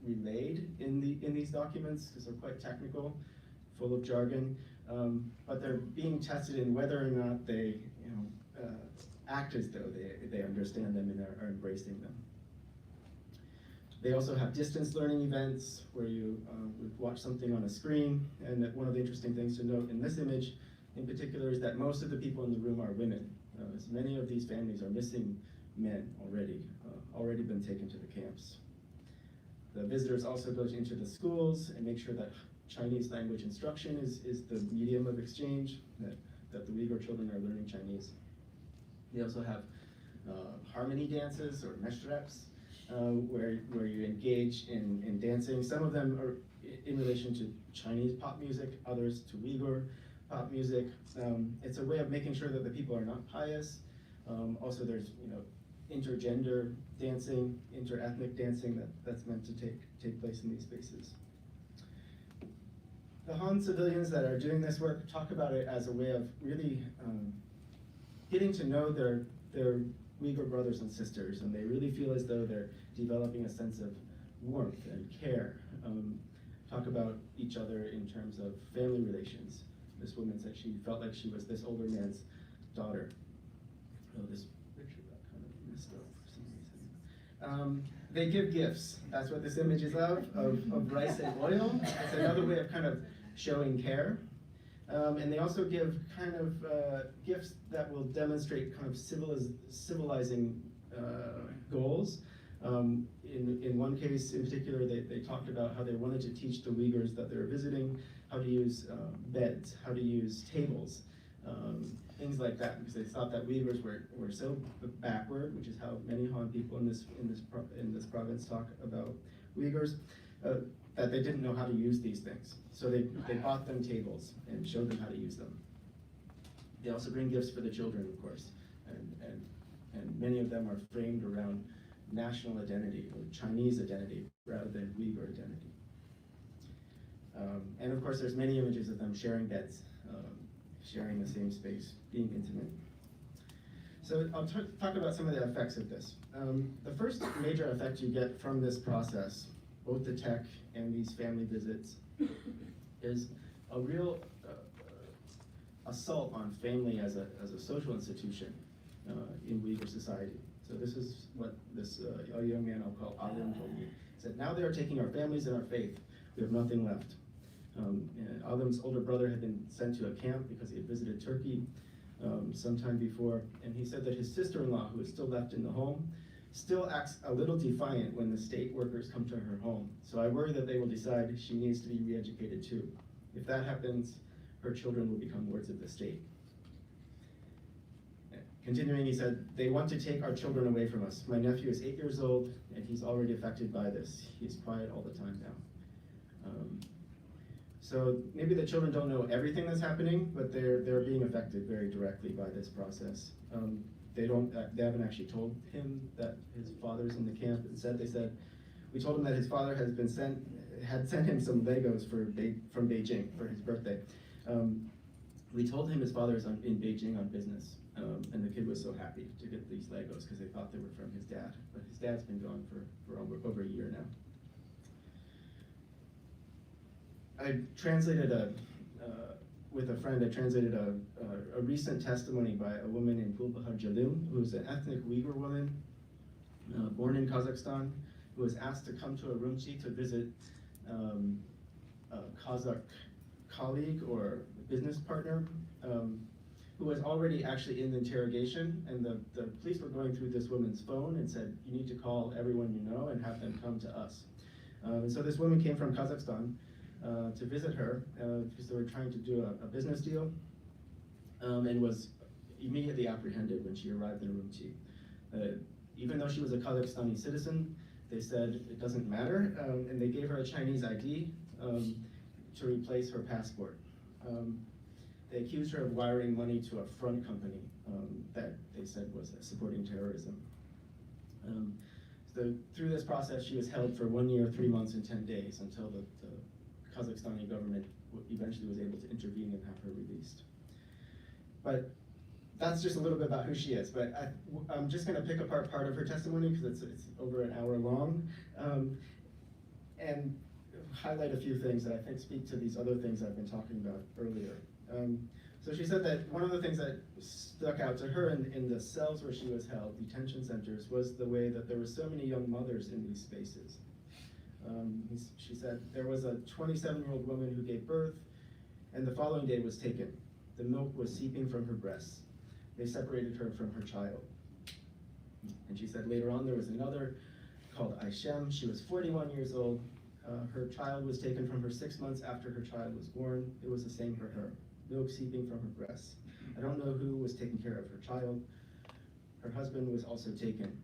C: relayed in these documents because they're quite technical, full of jargon. But they're being tested in whether or not they act as though they understand them and are embracing them. They also have distance learning events where you would watch something on a screen, and one of the interesting things to note in this image in particular is that most of the people in the room are women. As many of these families are missing men already been taken to the camps. The visitors also go into the schools and make sure that Chinese language instruction is the medium of exchange, that the Uyghur children are learning Chinese. They also have harmony dances or meshreps, where you engage in dancing. Some of them are in relation to Chinese pop music, others to Uyghur pop music. It's a way of making sure that the people are not pious. Also there's intergender dancing, interethnic dancing that's meant to take place in these spaces. The Han civilians that are doing this work talk about it as a way of really getting to know their Uyghur brothers and sisters, and they really feel as though they're developing a sense of warmth and care. Talk about each other in terms of family relations. This woman said she felt like she was this older man's daughter. Oh, this picture got kind of messed up for some reason. They give gifts. That's what this image is of rice and oil. It's another way of kind of showing care. And they also give kind of gifts that will demonstrate kind of civilizing goals. In one case in particular, they talked about how they wanted to teach the Uyghurs that they were visiting how to use beds, how to use tables, things like that, because they thought that Uyghurs were so backward, which is how many Han people in this province talk about Uyghurs, that they didn't know how to use these things. So they bought them tables and showed them how to use them. They also bring gifts for the children, of course, and many of them are framed around national identity or Chinese identity rather than Uyghur identity. And of course, there's many images of them sharing beds, sharing the same space, being intimate. So I'll talk about some of the effects of this. The first major effect you get from this process, both the tech and these family visits, is a real assault on family as a social institution in Uyghur society. So this is what this a young man I'll call Alim told me. He said, now they are taking our families and our faith. We have nothing left. Alim's older brother had been sent to a camp because he had visited Turkey sometime before, and he said that his sister-in-law, who is still left in the home, still acts a little defiant when the state workers come to her home. So I worry that they will decide she needs to be re-educated too. If that happens, her children will become wards of the state. Continuing, he said, they want to take our children away from us. My nephew is 8 years old, and he's already affected by this. He's quiet all the time now. So maybe the children don't know everything that's happening, but they're being affected very directly by this process. They haven't actually told him that his father's in the camp. Instead, we told him that his father had sent him some Legos from Beijing for his birthday. We told him his father's in Beijing on business, and the kid was so happy to get these Legos because they thought they were from his dad. But his dad's been gone for over a year now. I translated with a friend, I translated a recent testimony by a woman named Gulbahar Jalil, who's an ethnic Uyghur woman, born in Kazakhstan, who was asked to come to Urumqi to visit a Kazakh colleague or business partner who was already actually in the interrogation, and the police were going through this woman's phone and said, you need to call everyone you know and have them come to us. And so this woman came from Kazakhstan to visit her because they were trying to do a business deal, and was immediately apprehended when she arrived in Urumqi. Even though she was a Kazakhstani citizen, they said it doesn't matter, and they gave her a Chinese ID to replace her passport. They accused her of wiring money to a front company that they said was supporting terrorism. So through this process, she was held for 1 year, 3 months, and 10 days until the Kazakhstani government eventually was able to intervene and have her released. But that's just a little bit about who she is. But I'm just going to pick apart part of her testimony because it's over an hour long, and highlight a few things that I think speak to these other things I've been talking about earlier. So she said that one of the things that stuck out to her in the cells where she was held, detention centers, was the way that there were so many young mothers in these spaces. She said there was a 27-year-old woman who gave birth, and the following day was taken. The milk was seeping from her breasts. They separated her from her child. And she said later on there was another called Aishem. She was 41 years old. Her child was taken from her 6 months after her child was born. It was the same for her. Milk seeping from her breasts. I don't know who was taking care of her child. Her husband was also taken.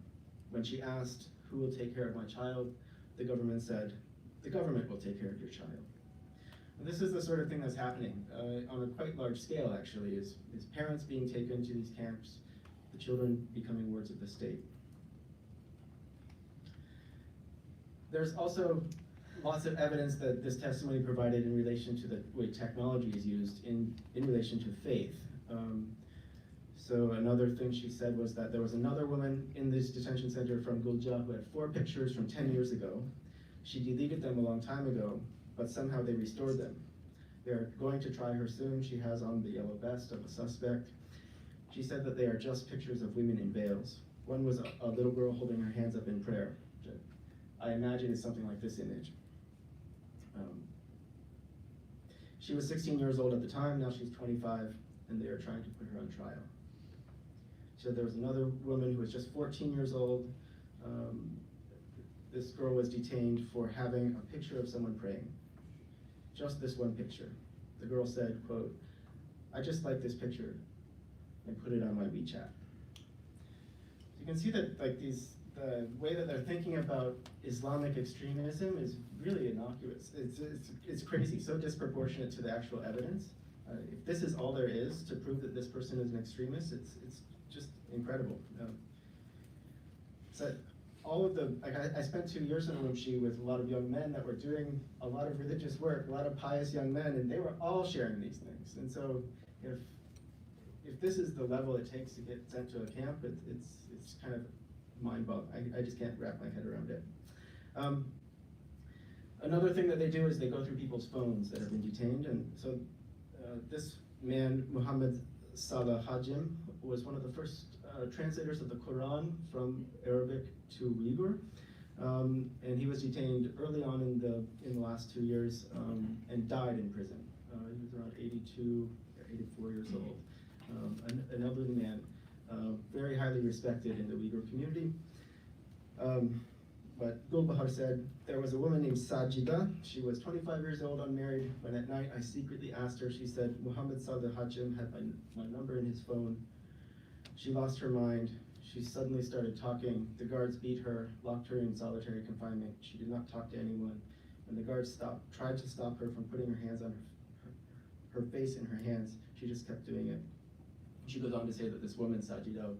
C: When she asked, who will take care of my child? The government said, the government will take care of your child. And this is the sort of thing that's happening on a quite large scale, actually, is parents being taken to these camps, the children becoming wards of the state. There's also lots of evidence that this testimony provided in relation to the way technology is used in relation to faith. So another thing she said was that there was another woman in this detention center from Gulja who had 4 pictures from 10 years ago. She deleted them a long time ago, but somehow they restored them. They're going to try her soon. She has on the yellow vest of a suspect. She said that they are just pictures of women in veils. One was a little girl holding her hands up in prayer, which I imagine is something like this image. She was 16 years old at the time, now she's 25, and they are trying to put her on trial. So there was another woman who was just 14 years old. This girl was detained for having a picture of someone praying. Just this one picture. The girl said, quote, I just like this picture, and put it on my WeChat. So you can see that the way that they're thinking about Islamic extremism is really innocuous. It's crazy, so disproportionate to the actual evidence. If this is all there is to prove that this person is an extremist, it's just incredible. So all of the, I spent 2 years in Urumqi with a lot of young men that were doing a lot of religious work, a lot of pious young men, and they were all sharing these things. And so if this is the level it takes to get sent to a camp, it's kind of mind-boggling. I just can't wrap my head around it. Another thing that they do is they go through people's phones that have been detained, and so this man, Muhammad Salah Hajim, was one of the first translators of the Quran from Arabic to Uyghur, and he was detained early on in the last 2 years and died in prison. He was around 82 or 84 years old, an elderly man, very highly respected in the Uyghur community. But Gulbahar said, there was a woman named Sajida. She was 25 years old, unmarried. When at night I secretly asked her, she said, Muhammad Salah Hajim had my number in his phone. She lost her mind. She suddenly started talking. The guards beat her, locked her in solitary confinement. She did not talk to anyone. When the guards tried to stop her from putting her hands on her face in her hands, she just kept doing it. She goes on to say that this woman, Sajida,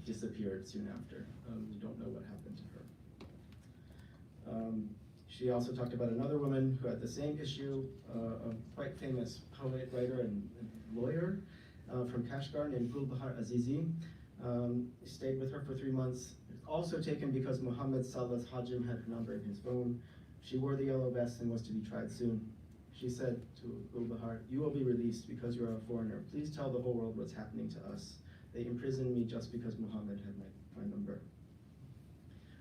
C: disappeared soon after. We don't know what happened to her. She also talked about another woman who had the same issue, a quite famous poet, writer, and lawyer from Kashgar named Gulbahar Azizi. Stayed with her for 3 months. Also taken because Muhammad Salah Hajim had her number in his phone. She wore the yellow vest and was to be tried soon. she said to Gulbahar, "You will be released because you are a foreigner. Please tell the whole world what's happening to us. They imprisoned me just because Muhammad had my number."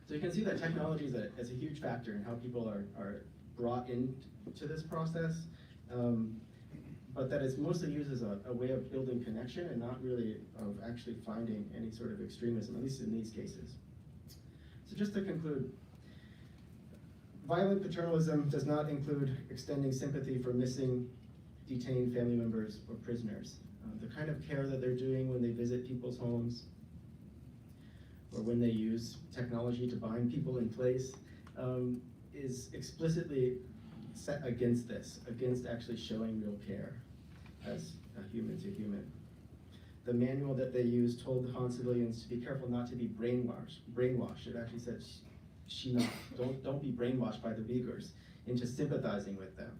C: So you can see that technology is a huge factor in how people are brought into this process, but that it's mostly used as a way of building connection and not really of actually finding any sort of extremism, at least in these cases. So just to conclude, violent paternalism does not include extending sympathy for missing, detained family members or prisoners. The kind of care that they're doing when they visit people's homes, or when they use technology to bind people in place, is explicitly set against this, against actually showing real care as a human to human. The manual that they used told the Han civilians to be careful not to be brainwashed. It actually said, don't be brainwashed by the Uyghurs into sympathizing with them.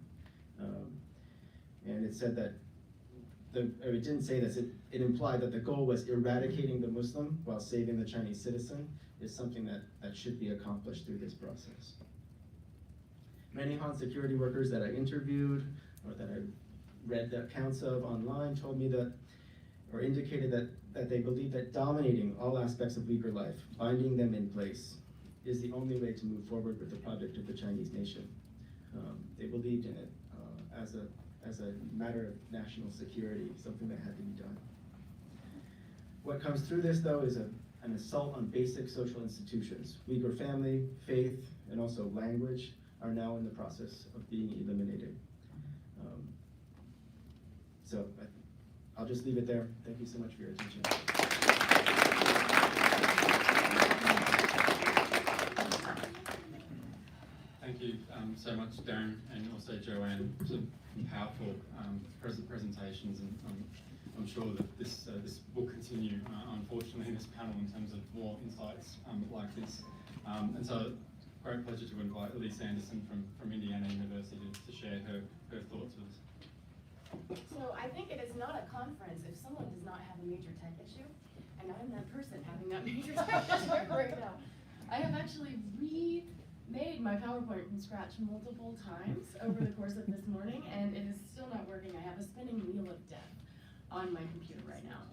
C: And it said that, it didn't say this, it implied that the goal was eradicating the Muslim while saving the Chinese citizen is something that should be accomplished through this process. Many Han security workers that I interviewed or that I read the accounts of online told me that, or indicated that they believe that dominating all aspects of Uyghur life, binding them in place, is the only way to move forward with the project of the Chinese nation. They believed in it as a matter of national security, something that had to be done. What comes through this, though, is an assault on basic social institutions. Uyghur family, faith, and also language are now in the process of being eliminated. So I'll just leave it there. Thank you so much for your attention.
A: Thank you so much, Darren, and also Joanne. Some powerful presentations, and I'm sure that this will continue, unfortunately, in this panel in terms of more insights like this. And so, great pleasure to invite Elise Anderson from Indiana University to share her thoughts with us.
D: So I think it is not a conference if someone does not have a major tech issue, and I'm that person having that major tech issue right now. I have actually remade my PowerPoint from scratch multiple times over the course of this morning, and it is still not working. I have a spinning wheel of death on my computer right now.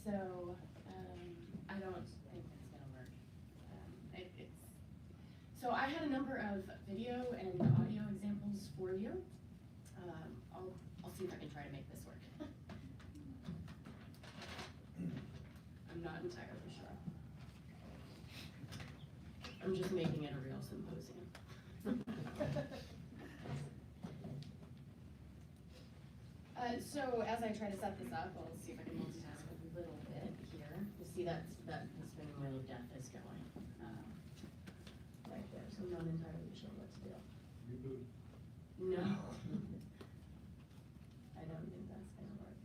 D: So I don't think it's gonna work. So I had a number of video and audio examples for you. I'll see if I can try to make this work. I'm not entirely sure. I'm just making it a real symposium. So as I try to set this up, I'll see if I can multitask a little bit here. You see that the spinning wheel of death is going right there, so I'm not entirely sure what to do. No. I don't think that's gonna work.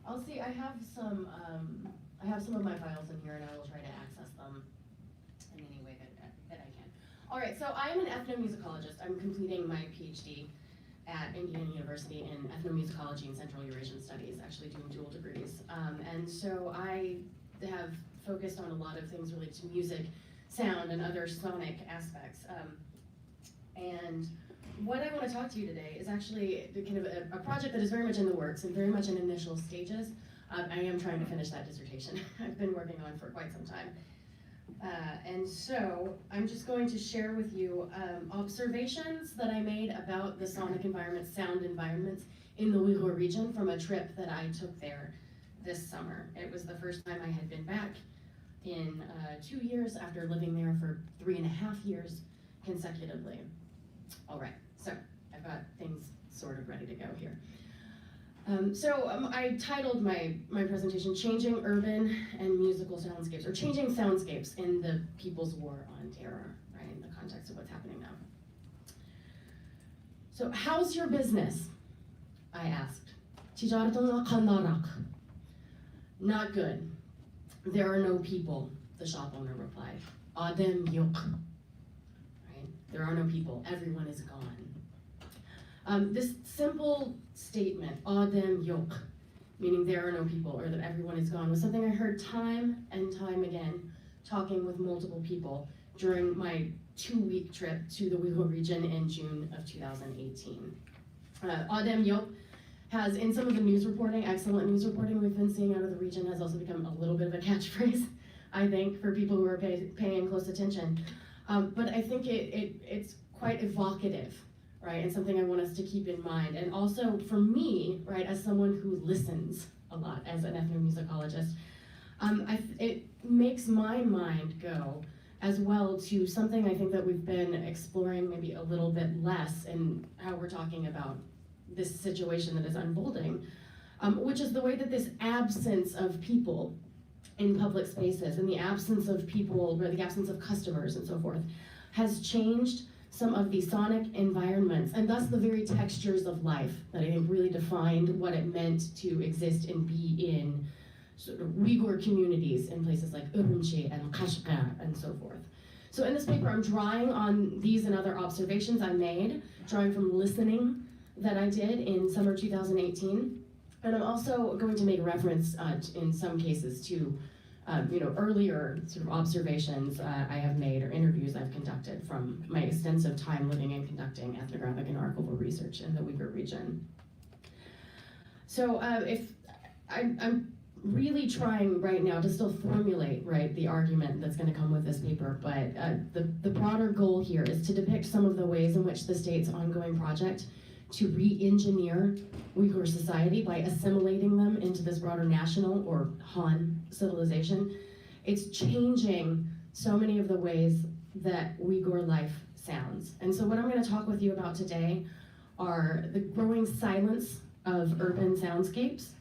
D: I'll see, I have some of my files in here, and I will try to access them in any way that I can. All right, so I'm an ethnomusicologist. I'm completing my PhD at Indiana University in ethnomusicology and Central Eurasian Studies, actually doing dual degrees. And so I have focused on a lot of things related to music, sound, and other sonic aspects. And what I want to talk to you today is actually kind of a project that is very much in the works and very much in initial stages. I am trying to finish that dissertation. I've been working on for quite some time. And so I'm just going to share with you observations that I made about the sonic environment, sound environments in the Uyghur region from a trip that I took there this summer. It was the first time I had been back in 2 years after living there for 3.5 years consecutively. All right, so I've got things sort of ready to go here. I titled my presentation, Changing Urban and Musical Soundscapes, or Changing Soundscapes in the People's War on Terror, right, in the context of what's happening now. So, how's your business? I asked. Not good. There are no people, the shop owner replied. Adem yok. Right? There are no people. Everyone is gone. This simple statement, Adem yok, meaning there are no people or that everyone is gone, was something I heard time and time again talking with multiple people during my 2-week trip to the Uyghur region in June of 2018. Adem Yop has, in some of the news reporting, excellent news reporting we've been seeing out of the region, has also become a little bit of a catchphrase, I think, for people who are paying close attention. But I think it's quite evocative, right, and something I want us to keep in mind. And also for me, right, as someone who listens a lot as an ethnomusicologist, it makes my mind go as well to something I think that we've been exploring maybe a little bit less in how we're talking about this situation that is unfolding, which is the way that this absence of people in public spaces and the absence of people, or the absence of customers and so forth, has changed some of the sonic environments and thus the very textures of life that I think really defined what it meant to exist and be in sort of Uyghur communities in places like Urumqi and Kashgar and so forth. So in this paper, I'm drawing on these and other observations I made, drawing from listening that I did in summer 2018. And I'm also going to make reference in some cases to earlier sort of observations I have made or interviews I've conducted from my extensive time living and conducting ethnographic and archival research in the Uyghur region. So I'm really trying right now to still formulate, right, the argument that's going to come with this paper, but the broader goal here is to depict some of the ways in which the state's ongoing project to re-engineer Uyghur society by assimilating them into this broader national or Han civilization. It's changing so many of the ways that Uyghur life sounds. And so what I'm going to talk with you about today are the growing silence of urban soundscapes,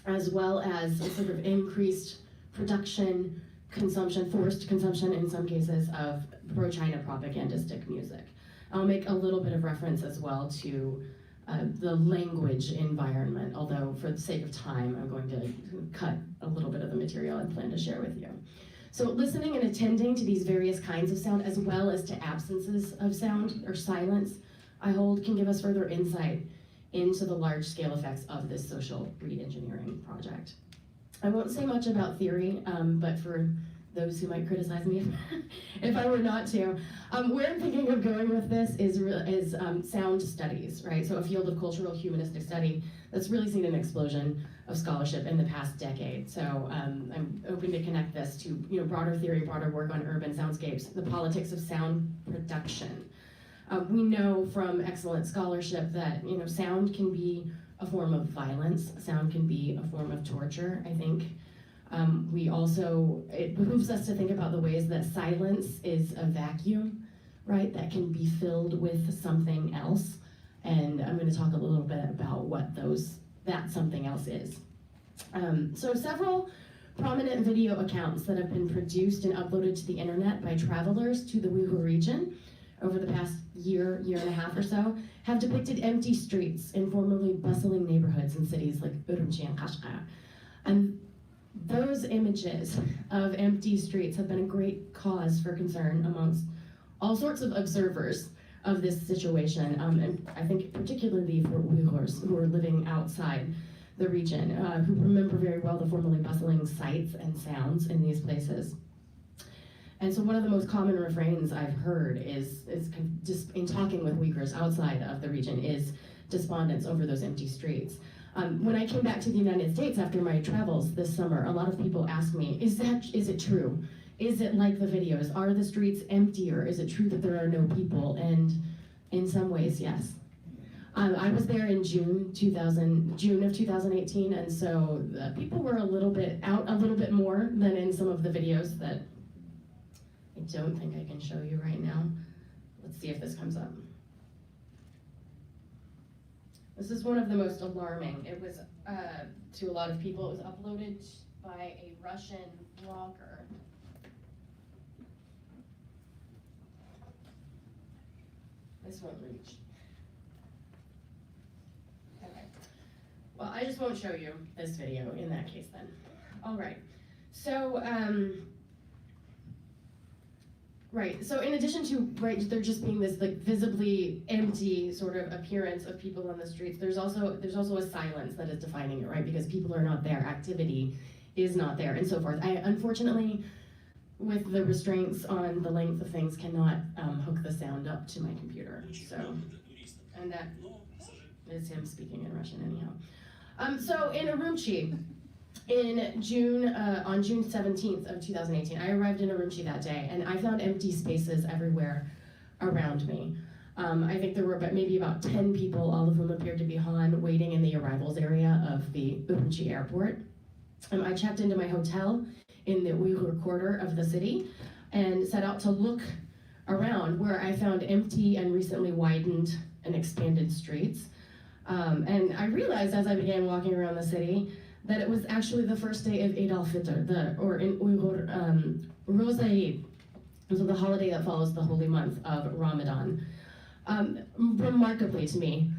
D: as well as a sort of increased production, consumption, forced consumption in some cases, of pro-China propagandistic music. I'll make a little bit of reference as well to the language environment, although for the sake of time, I'm going to cut a little bit of the material I plan to share with you. So listening and attending to these various kinds of sound, as well as to absences of sound or silence, I hold can give us further insight into the large-scale effects of this social re-engineering project. I won't say much about theory, but for those who might criticize me if I were not to, where I'm thinking of going with this is sound studies, right? So a field of cultural humanistic study that's really seen an explosion of scholarship in the past decade. So I'm hoping to connect this to broader theory, broader work on urban soundscapes, the politics of sound production. We know from excellent scholarship that sound can be a form of violence, sound can be a form of torture, I think. It behooves us to think about the ways that silence is a vacuum, right, that can be filled with something else. And I'm going to talk a little bit about what that something else is. So several prominent video accounts that have been produced and uploaded to the internet by travelers to the Uyghur region over the past year and a half or so have depicted empty streets in formerly bustling neighborhoods in cities like Urumqi and Kashgar. And those images of empty streets have been a great cause for concern amongst all sorts of observers of this situation, and I think particularly for Uyghurs who are living outside the region, who remember very well the formerly bustling sights and sounds in these places. And so one of the most common refrains I've heard is just in talking with Uyghurs outside of the region is despondence over those empty streets. When I came back to the United States after my travels this summer, a lot of people asked me, is it true? Is it like the videos? Are the streets emptier? Is it true that there are no people? And in some ways, yes. I was there in June of 2018, and so people were a little bit more than in some of the videos that I don't think I can show you right now. Let's see if this comes up. This is one of the most alarming. It was, to a lot of people, it was uploaded by a Russian blogger. This won't reach. Okay. Well, I just won't show you this video in that case then. All right. So, right, so in addition to, right, there just being this like visibly empty sort of appearance of people on the streets, there's also a silence that is defining it, right? Because people are not there, activity is not there, and so forth. I unfortunately, with the restraints on the length of things, cannot hook the sound up to my computer, so, and that, It's him speaking in Russian anyhow. So in Urumqi, in June, on June 17th of 2018, I arrived in Urumqi that day, and I found empty spaces everywhere around me. I think there were maybe about 10 people, all of whom appeared to be Han, waiting in the arrivals area of the Urumqi airport. I checked into my hotel in the Uyghur quarter of the city and set out to look around, where I found empty and recently widened and expanded streets. And I realized as I began walking around the city that it was actually the first day of Eid al-Fitr, or in Uyghur, Roza Eid, so the holiday that follows the holy month of Ramadan. Remarkably to me,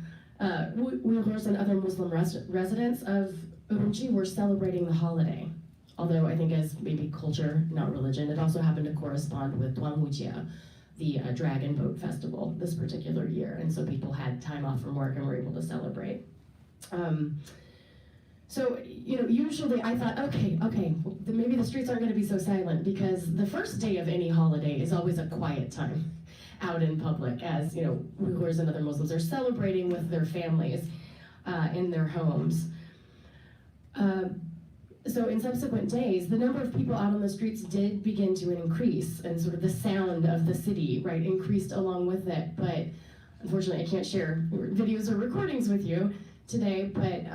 D: Uyghurs and other Muslim residents of Urumqi were celebrating the holiday. Although I think as maybe culture, not religion, it also happened to correspond with Duanwujia, the dragon boat festival this particular year. And so people had time off from work and were able to celebrate. So, usually I thought, okay, maybe the streets aren't gonna be so silent, because the first day of any holiday is always a quiet time out in public, as, Uyghurs and other Muslims are celebrating with their families in their homes. So in subsequent days, the number of people out on the streets did begin to increase, and sort of the sound of the city, right, increased along with it. But unfortunately, I can't share videos or recordings with you today, but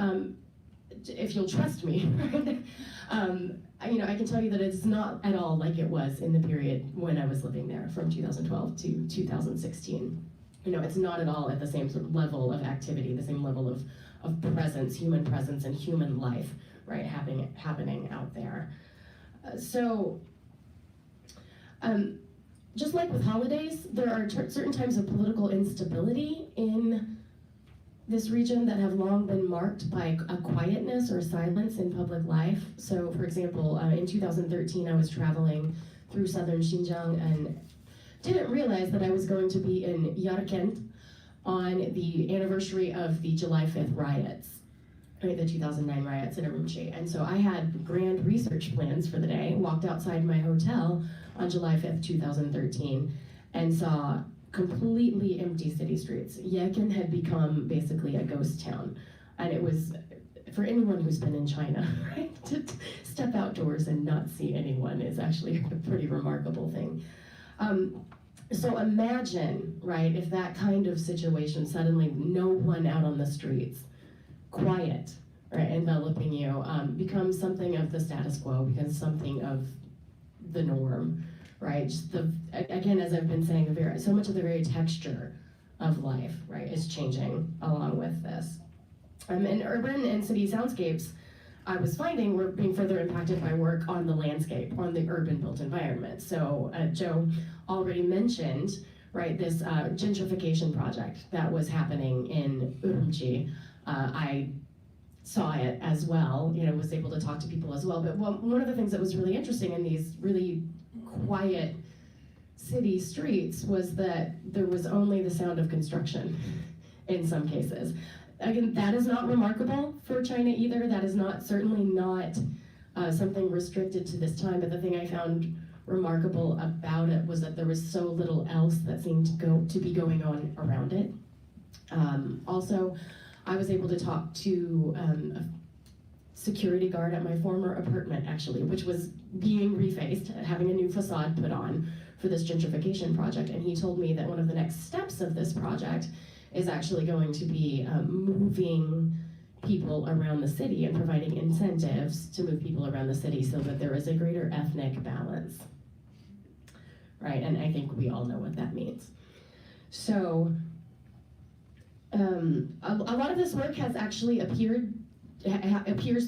D: if you'll trust me, right, I can tell you that it's not at all like it was in the period when I was living there, from 2012 to 2016. It's not at all at the same sort of level of activity, the same level of presence, human presence and human life, right, happening out there. Just like with holidays, there are certain times of political instability in this region that have long been marked by a quietness or silence in public life. So, for example, in 2013, I was traveling through southern Xinjiang and didn't realize that I was going to be in Yarkent on the anniversary of the July 5th riots, right, the 2009 riots in Urumqi. And so I had grand research plans for the day, walked outside my hotel on July 5th, 2013, and saw completely empty city streets. Yarkent had become basically a ghost town. And it was, for anyone who's been in China, right, to step outdoors and not see anyone is actually a pretty remarkable thing. So imagine, right, if that kind of situation, suddenly no one out on the streets, quiet, right, enveloping you, becomes something of the status quo, becomes something of the norm, right? Just again, as I've been saying, so much of the very texture of life, right, is changing along with this. And urban and city soundscapes, I was finding, were being further impacted by work on the landscape, on the urban built environment. So Joe already mentioned, right, this gentrification project that was happening in Urumqi. I saw it as well, was able to talk to people as well. But one of the things that was really interesting in these really quiet city streets was that there was only the sound of construction in some cases. Again, that is not remarkable for China either. That is certainly not something restricted to this time. But the thing I found remarkable about it was that there was so little else that seemed to be going on around it. Also, I was able to talk to a security guard at my former apartment, actually, which was being refaced, having a new facade put on for this gentrification project. And he told me that one of the next steps of this project is actually going to be moving people around the city and providing incentives to move people around the city so that there is a greater ethnic balance, right? And I think we all know what that means. So a lot of this work has actually appears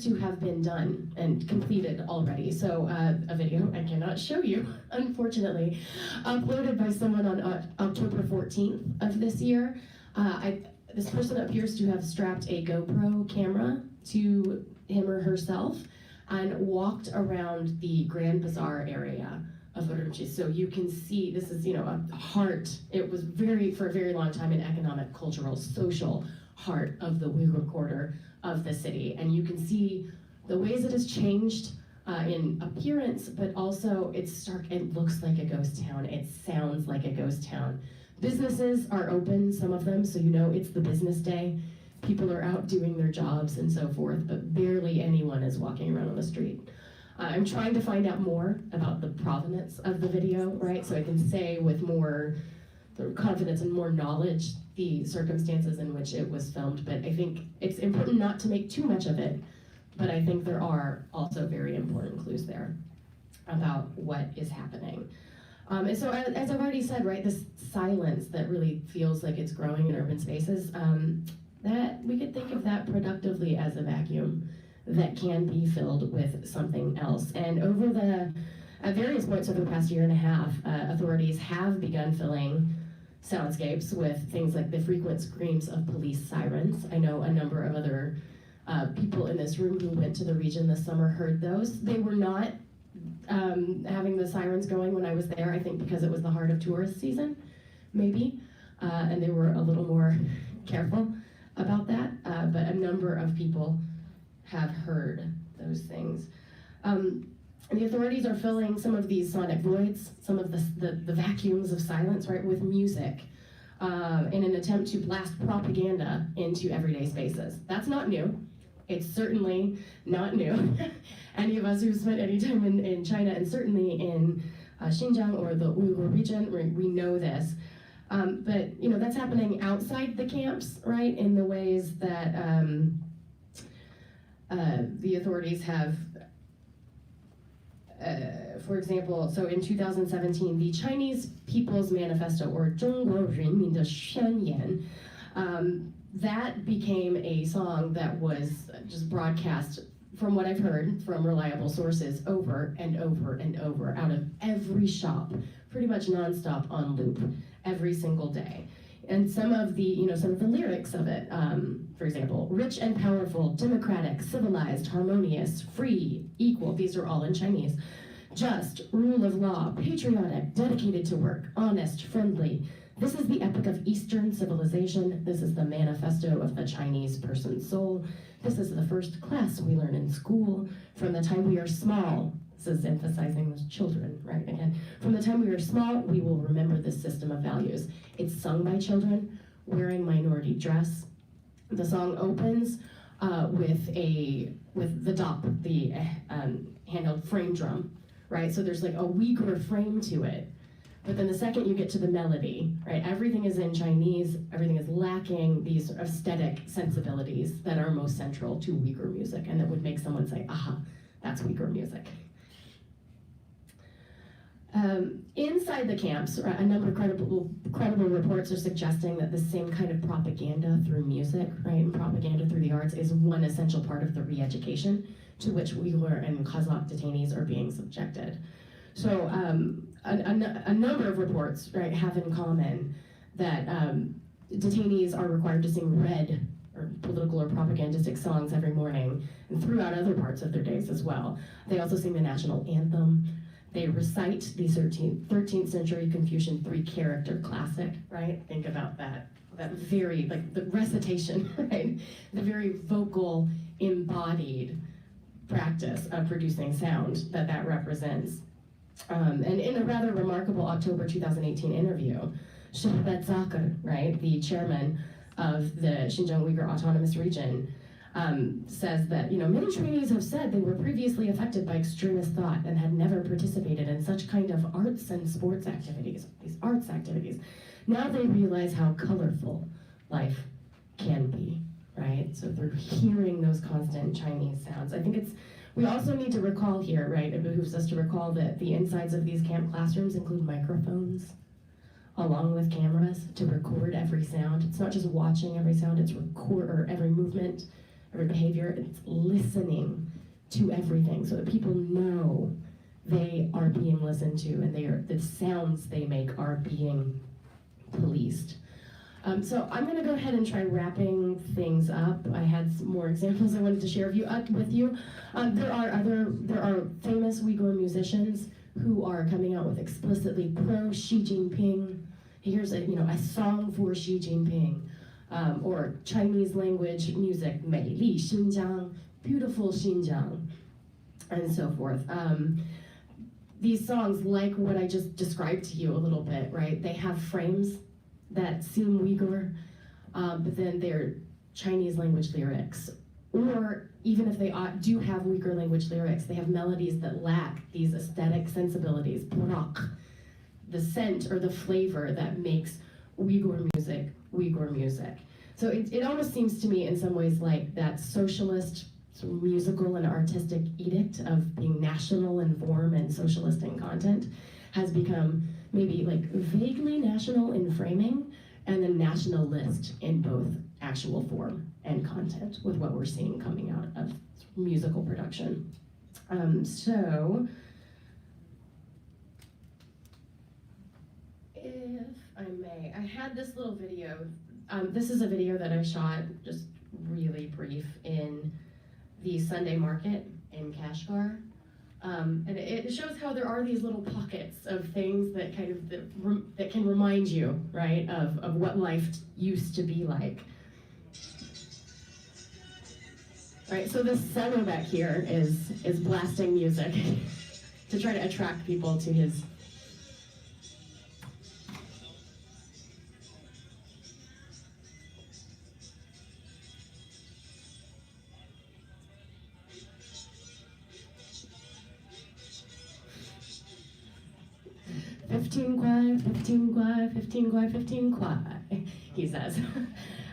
D: to have been done and completed already. So a video I cannot show you, unfortunately, uploaded by someone on October 14th of this year. This person appears to have strapped a GoPro camera to him or herself and walked around the Grand Bazaar area of Urumqi. So you can see, this is, a heart. It was for a very long time, an economic, cultural, social heart of the Uyghur quarter of the city. And you can see the ways it has changed in appearance, but also it looks like a ghost town. It sounds like a ghost town. Businesses are open, some of them, so it's the business day.
E: People are out doing their jobs and so forth, but barely anyone is walking around on the street. I'm trying to find out more about the provenance of the video, right? So I can say with more confidence and more knowledge the circumstances in which it was filmed, but I think it's important not to make too much of it, but I think there are also very important clues there about what is happening. And so as I've already said, right, this silence that really feels like it's growing in urban spaces, that we could think of that productively as a vacuum that can be filled with something else. And at various points over the past year and a half, authorities have begun filling soundscapes with things like the frequent screams of police sirens. I know a number of other people in this room who went to the region this summer heard those. They were not having the sirens going when I was there, I think because it was the heart of tourist season, maybe, and they were a little more careful about that, but a number of people have heard those things. And the authorities are filling some of these sonic voids, some of the vacuums of silence, right, with music in an attempt to blast propaganda into everyday spaces. That's not new. It's certainly not new. Any of us who've spent any time in China, and certainly in Xinjiang or the Uyghur region, we know this. But you know, that's happening outside the camps, right, in the ways that the authorities have, for example, so in 2017, the Chinese People's Manifesto, or 中国人民的宣言, that became a song that was just broadcast, from what I've heard from reliable sources, over and over and over, out of every shop, pretty much nonstop on loop, every single day. And some of the lyrics of it, for example, rich and powerful, democratic, civilized, harmonious, free, equal, these are all in Chinese, just, rule of law, patriotic, dedicated to work, honest, friendly. This is the epic of Eastern civilization. This is the manifesto of the Chinese person's soul. This is the first class we learn in school. From the time we are small, this is emphasizing those children, right, again. From the time we are small, we will remember this system of values. It's sung by children wearing minority dress. The song opens with the dop, the handheld frame drum, right? So there's like a Uyghur frame to it. But then the second you get to the melody, right, everything is in Chinese, everything is lacking these aesthetic sensibilities that are most central to Uyghur music and that would make someone say, aha, that's Uyghur music. Inside the camps, a number of credible reports are suggesting that the same kind of propaganda through music, right, and propaganda through the arts is one essential part of the re-education to which Uyghur and Kazakh detainees are being subjected. So a number of reports, right, have in common that detainees are required to sing red or political or propagandistic songs every morning and throughout other parts of their days as well. They also sing the national anthem. They recite the 13th century Confucian 3-character classic, right? Think about that very, like the recitation, right? The very vocal, embodied practice of producing sound that represents. And in a rather remarkable October 2018 interview, Shahbat Zakir, right, the chairman of the Xinjiang Uyghur Autonomous Region, says that, many trainees have said they were previously affected by extremist thought and had never participated in such kind of arts and sports activities, these arts activities. Now they realize how colorful life can be, right? So they're hearing those constant Chinese sounds. I think we also need to recall here, right, it behooves us to recall that the insides of these camp classrooms include microphones, along with cameras to record every sound. It's not just watching every sound, it's every movement, every behavior. It's listening to everything so that people know they are being listened to and the sounds they make are being policed. So I'm going to go ahead and try wrapping things up. I had some more examples I wanted to share with you. There are famous Uyghur musicians who are coming out with explicitly pro Xi Jinping. Here's a song for Xi Jinping, or Chinese language music, 美丽新疆, beautiful Xinjiang, and so forth. These songs, like what I just described to you a little bit, right? They have frames that seem Uyghur, but then they're Chinese language lyrics, or even if they do have Uyghur language lyrics, they have melodies that lack these aesthetic sensibilities, burak, the scent or the flavor that makes Uyghur music. So it almost seems to me in some ways like that socialist sort of musical and artistic edict of being national in form and socialist in content has become maybe like vaguely national in framing and then nationalist in both actual form and content with what we're seeing coming out of musical production. So, if I may, I had this little video. This is a video that I shot, just really brief, in the Sunday market in Kashgar. And it shows how there are these little pockets of things that kind of that can remind you, right, of what life used to be like. Right, so this seller back here is blasting music to try to attract people to his. "15 kwai, he says.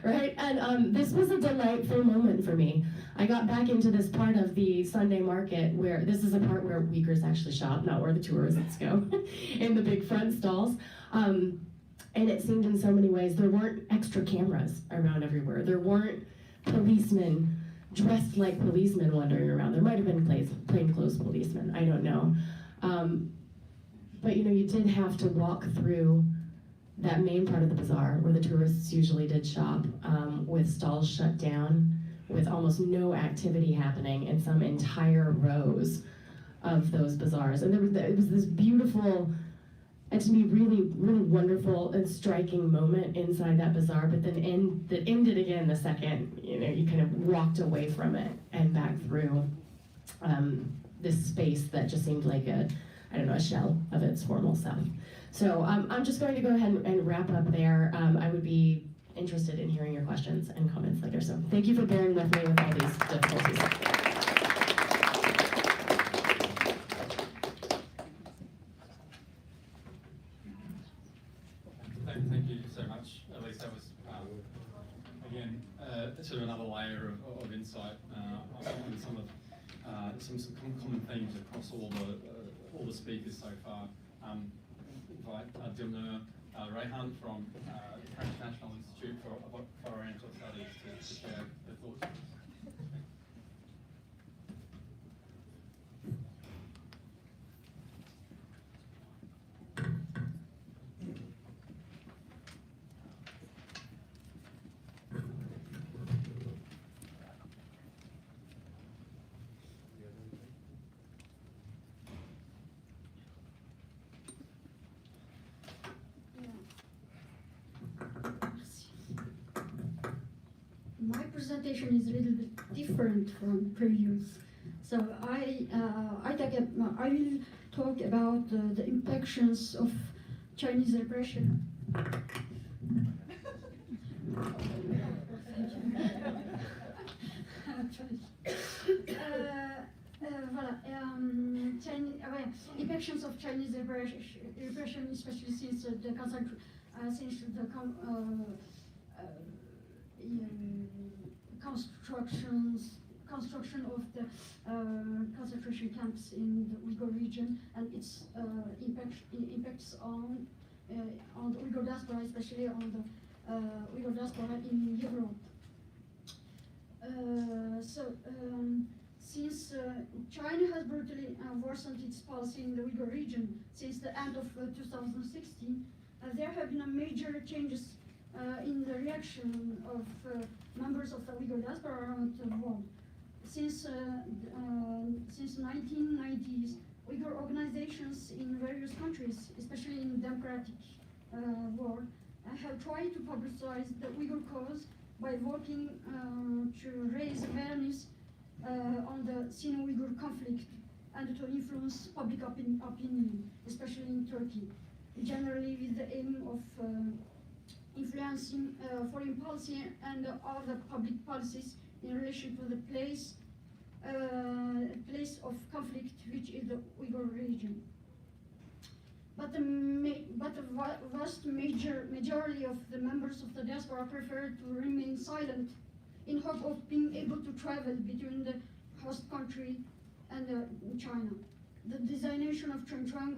E: Right, and this was a delightful moment for me. I got back into this part of the Sunday market where, this is a part where Uyghurs actually shop, not where the tourists go, in the big front stalls. And it seemed in so many ways, there weren't extra cameras around everywhere. There weren't policemen dressed like policemen wandering around. There might have been plainclothes policemen, I don't know. But you know, you did have to walk through that main part of the bazaar where the tourists usually did shop, with stalls shut down, with almost no activity happening in some entire rows of those bazaars. And it was this beautiful, and to me really, really wonderful and striking moment inside that bazaar, but then that ended again the second, you know, you kind of walked away from it and back through this space that just seemed like a shell of its formal self. So I'm just going to go ahead and wrap up there. I would be interested in hearing your questions and comments later. So thank you for bearing with me with all these difficulties.
A: Thank you so much. At least that was, again, sort of another layer of insight on some common themes across all the speakers so far. Invite Dilnur Rehan from the French National Institute for Oriental Studies to share their thoughts.
F: My presentation is a little bit different from previous. So I will talk about the impacts of Chinese repression. Impacts of Chinese repression, especially since construction of the concentration camps in the Uyghur region and its impacts on the Uyghur diaspora, especially on the Uyghur diaspora in Europe. Since China has brutally worsened its policy in the Uyghur region since the end of 2016, there have been major changes in the reaction of members of the Uyghur diaspora around the world. Since 1990s, Uyghur organizations in various countries, especially in the democratic world, have tried to publicize the Uyghur cause by working to raise awareness on the Sino-Uyghur conflict and to influence public opinion, especially in Turkey, generally with the aim of influencing foreign policy and other public policies in relation to the place of conflict, which is the Uyghur region. But the vast majority of the members of the diaspora prefer to remain silent in hope of being able to travel between the host country and China. The designation of Xinjiang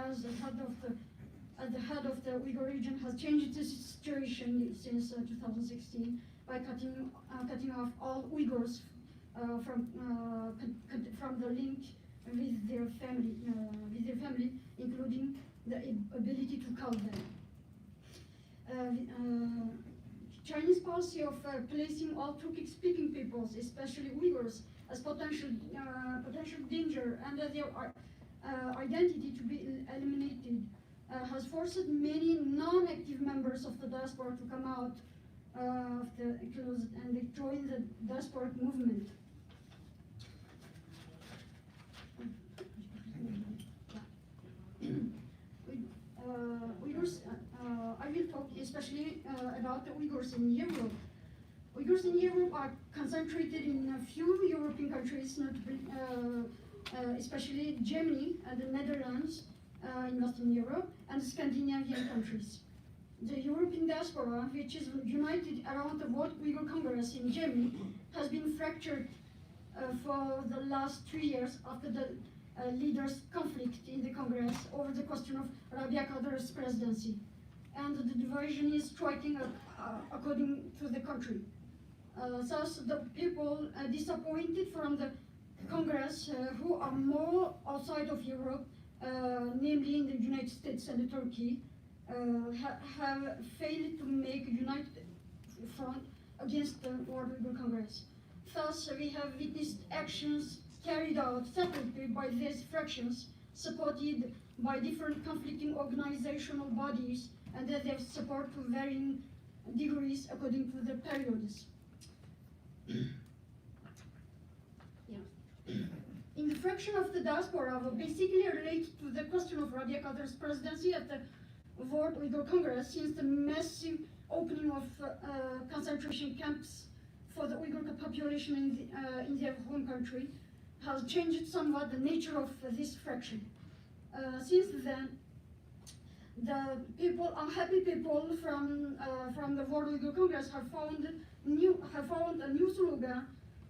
F: as the head of the Uyghur region has changed the situation since 2016 by cutting off all Uyghurs from the link with their family, including the ability to call them. Chinese policy of placing all Turkic-speaking peoples, especially Uyghurs, as potential danger and their identity to be eliminated, has forced many non-active members of the diaspora to come out of the closet and join the diaspora movement. Uyghurs, I will talk especially about the Uyghurs in Europe. Uyghurs in Europe are concentrated in a few European countries, especially Germany and the Netherlands in Western Europe, and Scandinavian countries. The European diaspora, which is united around the World Uyghur Congress in Germany, has been fractured for the last 3 years after the leaders' conflict in the Congress over the question of Rabia Kadir's presidency. And the division is striking according to the country. Thus, the people disappointed from the Congress who are more outside of Europe, namely in the United States and Turkey, have failed to make a united front against the World Uyghur Congress. Thus, we have witnessed actions carried out separately by these fractions, supported by different conflicting organizational bodies, and that they have support to varying degrees according to the periods. In the fraction of the diaspora, basically related to the question of Rabia Kadir's presidency at the World Uyghur Congress, since the massive opening of concentration camps for the Uyghur population in their home country, has changed somewhat the nature of this fraction. Since then, the unhappy people from the World Uyghur Congress have found a new slogan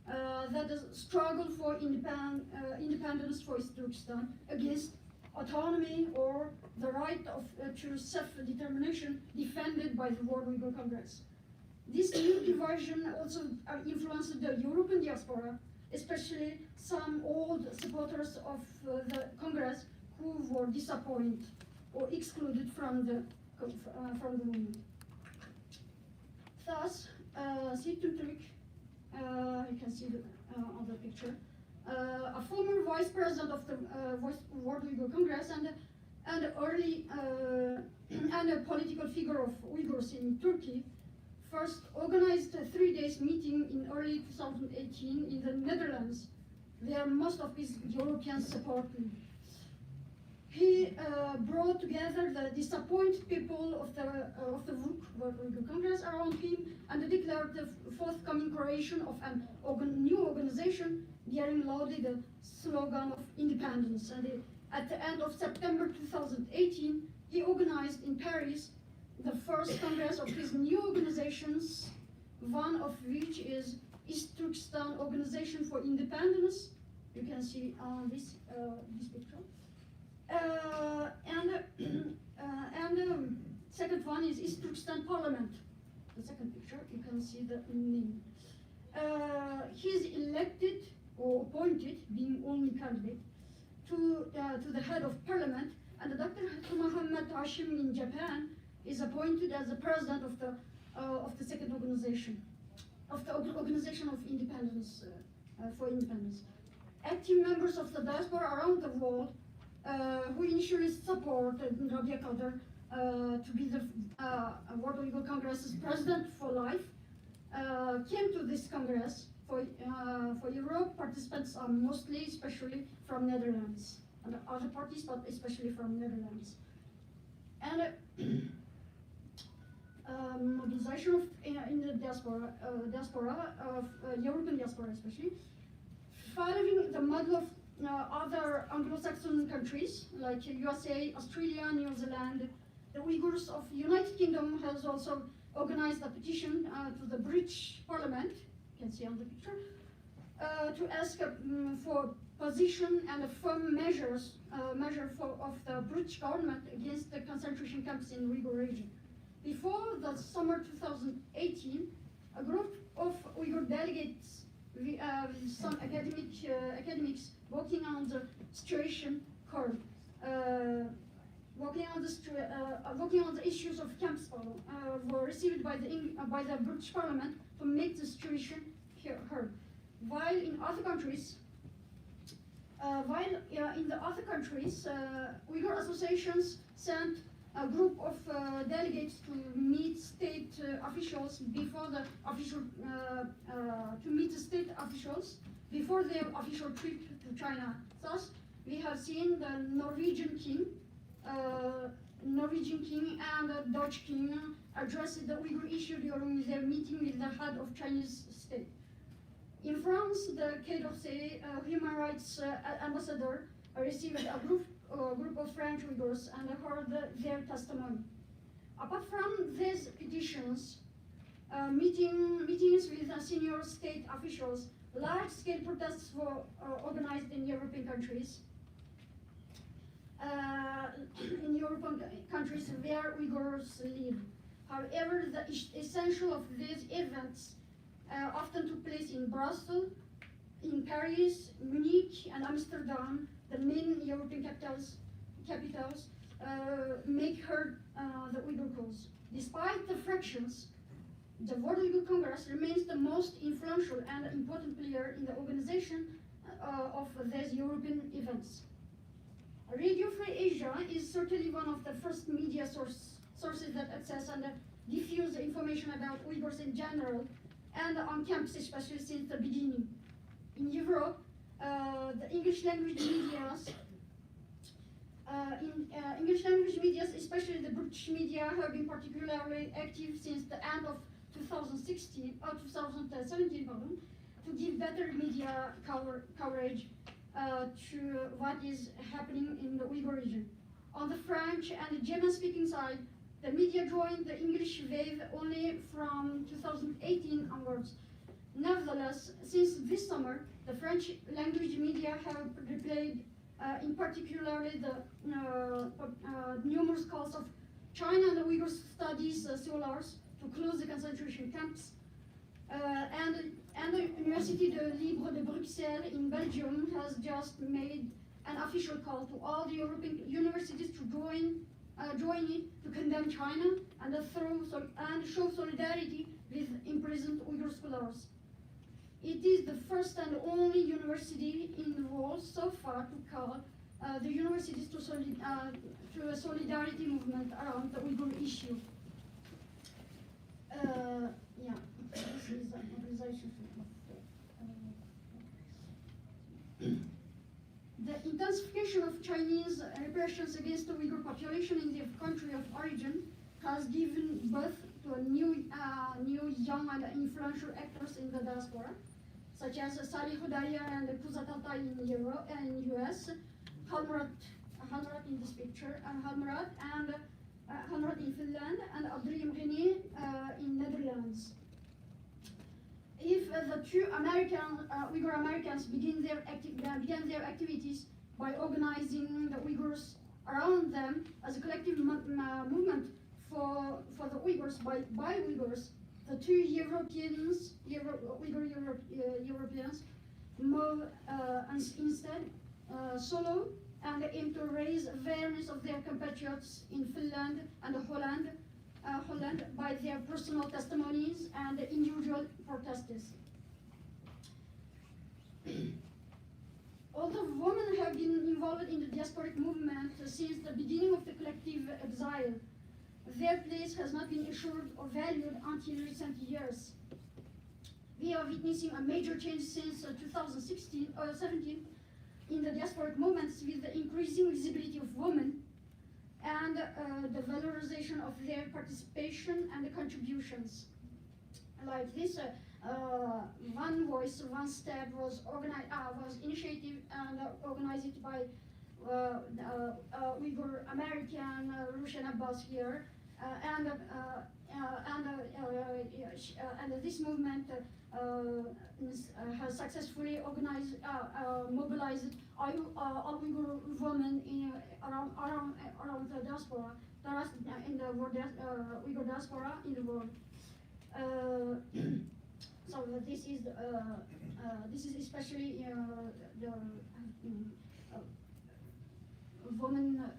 F: that is struggle for independence for East Turkestan against autonomy or the right to self-determination defended by the World Uyghur Congress. This new division also influenced the European diaspora, especially some old supporters of the Congress who were disappointed or excluded from the movement. Thus, Türk, you can see on the picture, a former vice president of the World Uyghur Congress and a political figure of Uyghurs in Turkey, first organized a 3-day meeting in early 2018 in the Netherlands, where most of his Europeans supported. He brought together the disappointed people of the World Uyghur Congress around him and declared the forthcoming creation of a new organization bearing loudly the slogan of independence. And at the end of September 2018, he organized in Paris the first congress of his new organizations, one of which is East Turkestan Organization for Independence. You can see this picture. Second one is East Turkestan Parliament. The second picture, you can see the name. He's elected or appointed, being only candidate, to the head of parliament, and Dr. Muhammad Hashim in Japan is appointed as the president of the second organization, of the Organization of Independence for Independence. Active members of the diaspora around the world who initially supported Rabia Kadir to be the World Uyghur Congress's president for life came to this congress. For Europe, participants are mostly, especially from Netherlands, and other parties, but especially from Netherlands. And mobilization in the diaspora of European diaspora especially, following the model of other Anglo-Saxon countries like USA, Australia, New Zealand. The Uyghurs of United Kingdom has also organized a petition to the British Parliament, you can see on the picture, to ask for position and a firm measure of the British government against the concentration camps in Uyghur region. Before the summer 2018, a group of Uyghur delegates with some academics working on the situation called working on the issues of camps were received by the British Parliament to make the situation heard. While in other countries, Uyghur associations sent a group of delegates to meet state officials before the official trip to China. Thus, we have seen the Norwegian king and the Dutch king address the Uyghur issue during their meeting with the head of Chinese state. In France, the Quai d'Orsay human rights ambassador received a group of French Uyghurs and heard their testimony. Apart from these petitions, meetings with senior state officials, large-scale protests were organized in European countries. Where Uyghurs live. However, the essential of these events often took place in Brussels, in Paris, Munich, and Amsterdam, the main European capitals, make heard the Uyghur cause. Despite the fractions, the World Uyghur Congress remains the most influential and important player in the organization of these European events. Radio Free Asia is certainly one of the first media sources that access and diffuse information about Uyghurs in general and on camps, especially since the beginning. In Europe, the English language media, especially the British media, have been particularly active since the end of 2017, to give better media coverage to what is happening in the Uyghur region. On the French and the German-speaking side, the media joined the English wave only from 2018 onwards. Nevertheless, since this summer, the French language media have replayed in particular the numerous calls of China and the Uyghur studies scholars to close the concentration camps. And the Université Libre de Bruxelles in Belgium has just made an official call to all the European universities to join it to condemn China and show solidarity with imprisoned Uyghur scholars. It is the first and only university in the world so far to call the universities to a solidarity movement around the Uyghur issue. This is an organization. The intensification of Chinese repressions against the Uyghur population in their country of origin has given birth to a new young and influential actors in the diaspora, such as Salih Hudaya and Kuzatata in US, Halmurat in this picture, and Halmurat in Finland, and Abdurrahim Ghani in Netherlands. If the two Uyghur Americans began their activities by organizing the Uyghurs around them as a collective movement for the Uyghurs by Uyghurs, the two Europeans move instead solo and aim to raise awareness of their compatriots in Finland and Holland by their personal testimonies and individual protests. Although women have been involved in the diasporic movement since the beginning of the collective exile, their place has not been assured or valued until recent years. We are witnessing a major change since 2016 or 17 in the diasporic movements with the increasing visibility of women and the valorization of their participation and the contributions. Like this, One Voice, One Step was initiated and organized by Uyghur American Rushan Abbas here, and this movement has successfully mobilized all Uyghur women around the diaspora, in the world, Uyghur diaspora in the world. So this is especially the women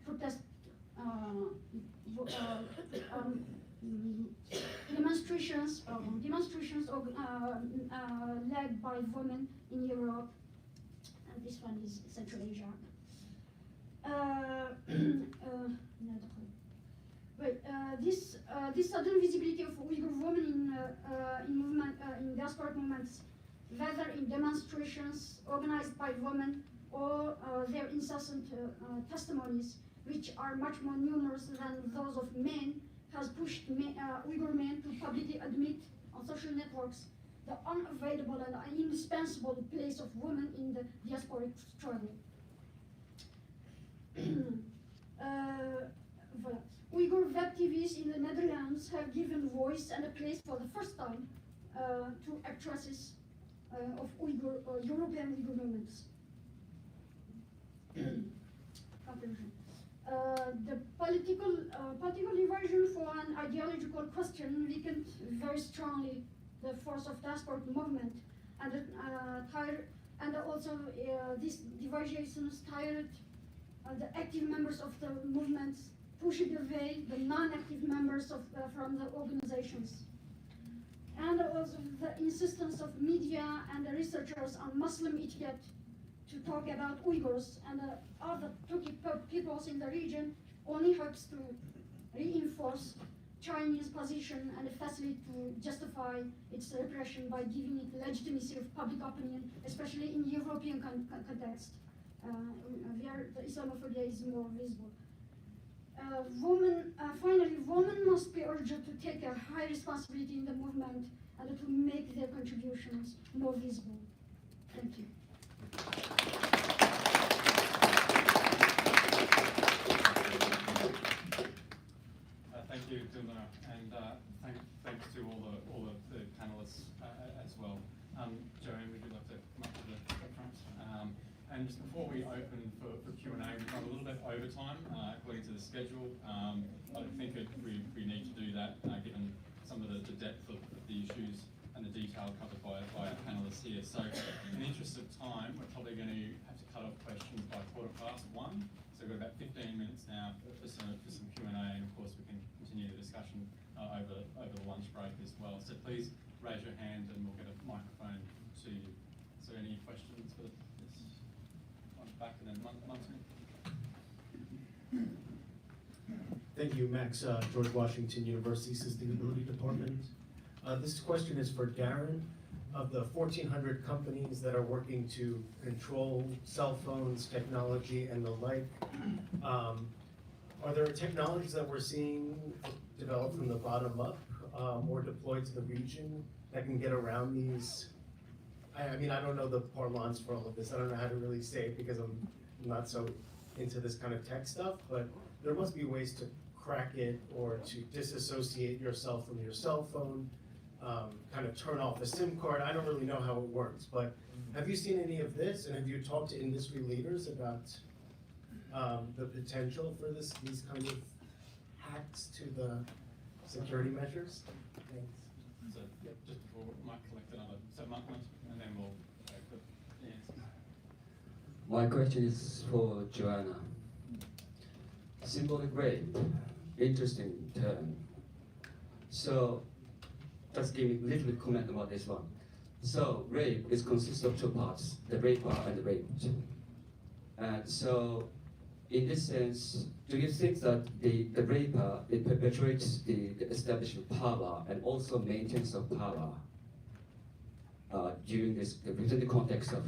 F: protest demonstrations led by women in Europe, and this one is Central Asia. This sudden visibility of Uyghur women in diaspora movements, whether in demonstrations organized by women or their incessant testimonies, which are much more numerous than those of men, has pushed Uyghur men to publicly admit on social networks the unavoidable and indispensable place of women in the diasporic struggle. Uyghur web TVs in the Netherlands have given voice and a place for the first time to actresses of European Uyghur movements. Conclusion. The political diversion for an ideological question weakened very strongly the force of diaspora movement, and also these diversions tired the active members of the movements, pushing away the non-active members from the organizations. And also the insistence of media and the researchers on Muslim etiquette to talk about Uyghurs and other Turkic peoples in the region only helps to reinforce Chinese position and facilitate to justify its repression by giving it legitimacy of public opinion, especially in European context, where the Islamophobia is more visible. Finally, women must be urged to take a high responsibility in the movement and to make their contributions more visible. Thank you.
A: Thank you, Duma, and thanks to all the panelists as well. Joanne, would you like to come up to the front? And just before we open for Q&A, we've gone a little bit over time according to the schedule. I think we need to do that given some of the depth of the issues and the detail covered by our panelists here. So in the interest of time, we're probably going to have to cut off questions by 1:15. So we've got about 15 minutes now for some Q&A, and of course we can continue the discussion over the lunch break as well. So please raise your hand and we'll get a microphone to you. So any questions for this one back and then Martin?
G: Thank you, Max. George Washington University Sustainability Department. This question is for Darren. Of the 1,400 companies that are working to control cell phones, technology, and the like, are there technologies that we're seeing developed from the bottom up or deployed to the region that can get around these? I mean, I don't know the parlance for all of this. I don't know how to really say it because I'm not so into this kind of tech stuff, but there must be ways to crack it or to disassociate yourself from your cell phone, kind of turn off the SIM card. I don't really know how it works, but have you seen any of this, and have you talked to industry leaders about the potential for these kind of hacks to the security measures? Thanks.
A: So just before Mike collect another, so Mike, and then we'll put the answers.
H: My question is for Joanna. Symbolic rape, interesting term. So just give me a little bit comment about this one. So rape consists of two parts, the raper and the raped. And so in this sense, do you think that the raper, it perpetuates the establishment of power and also maintenance of power within the context of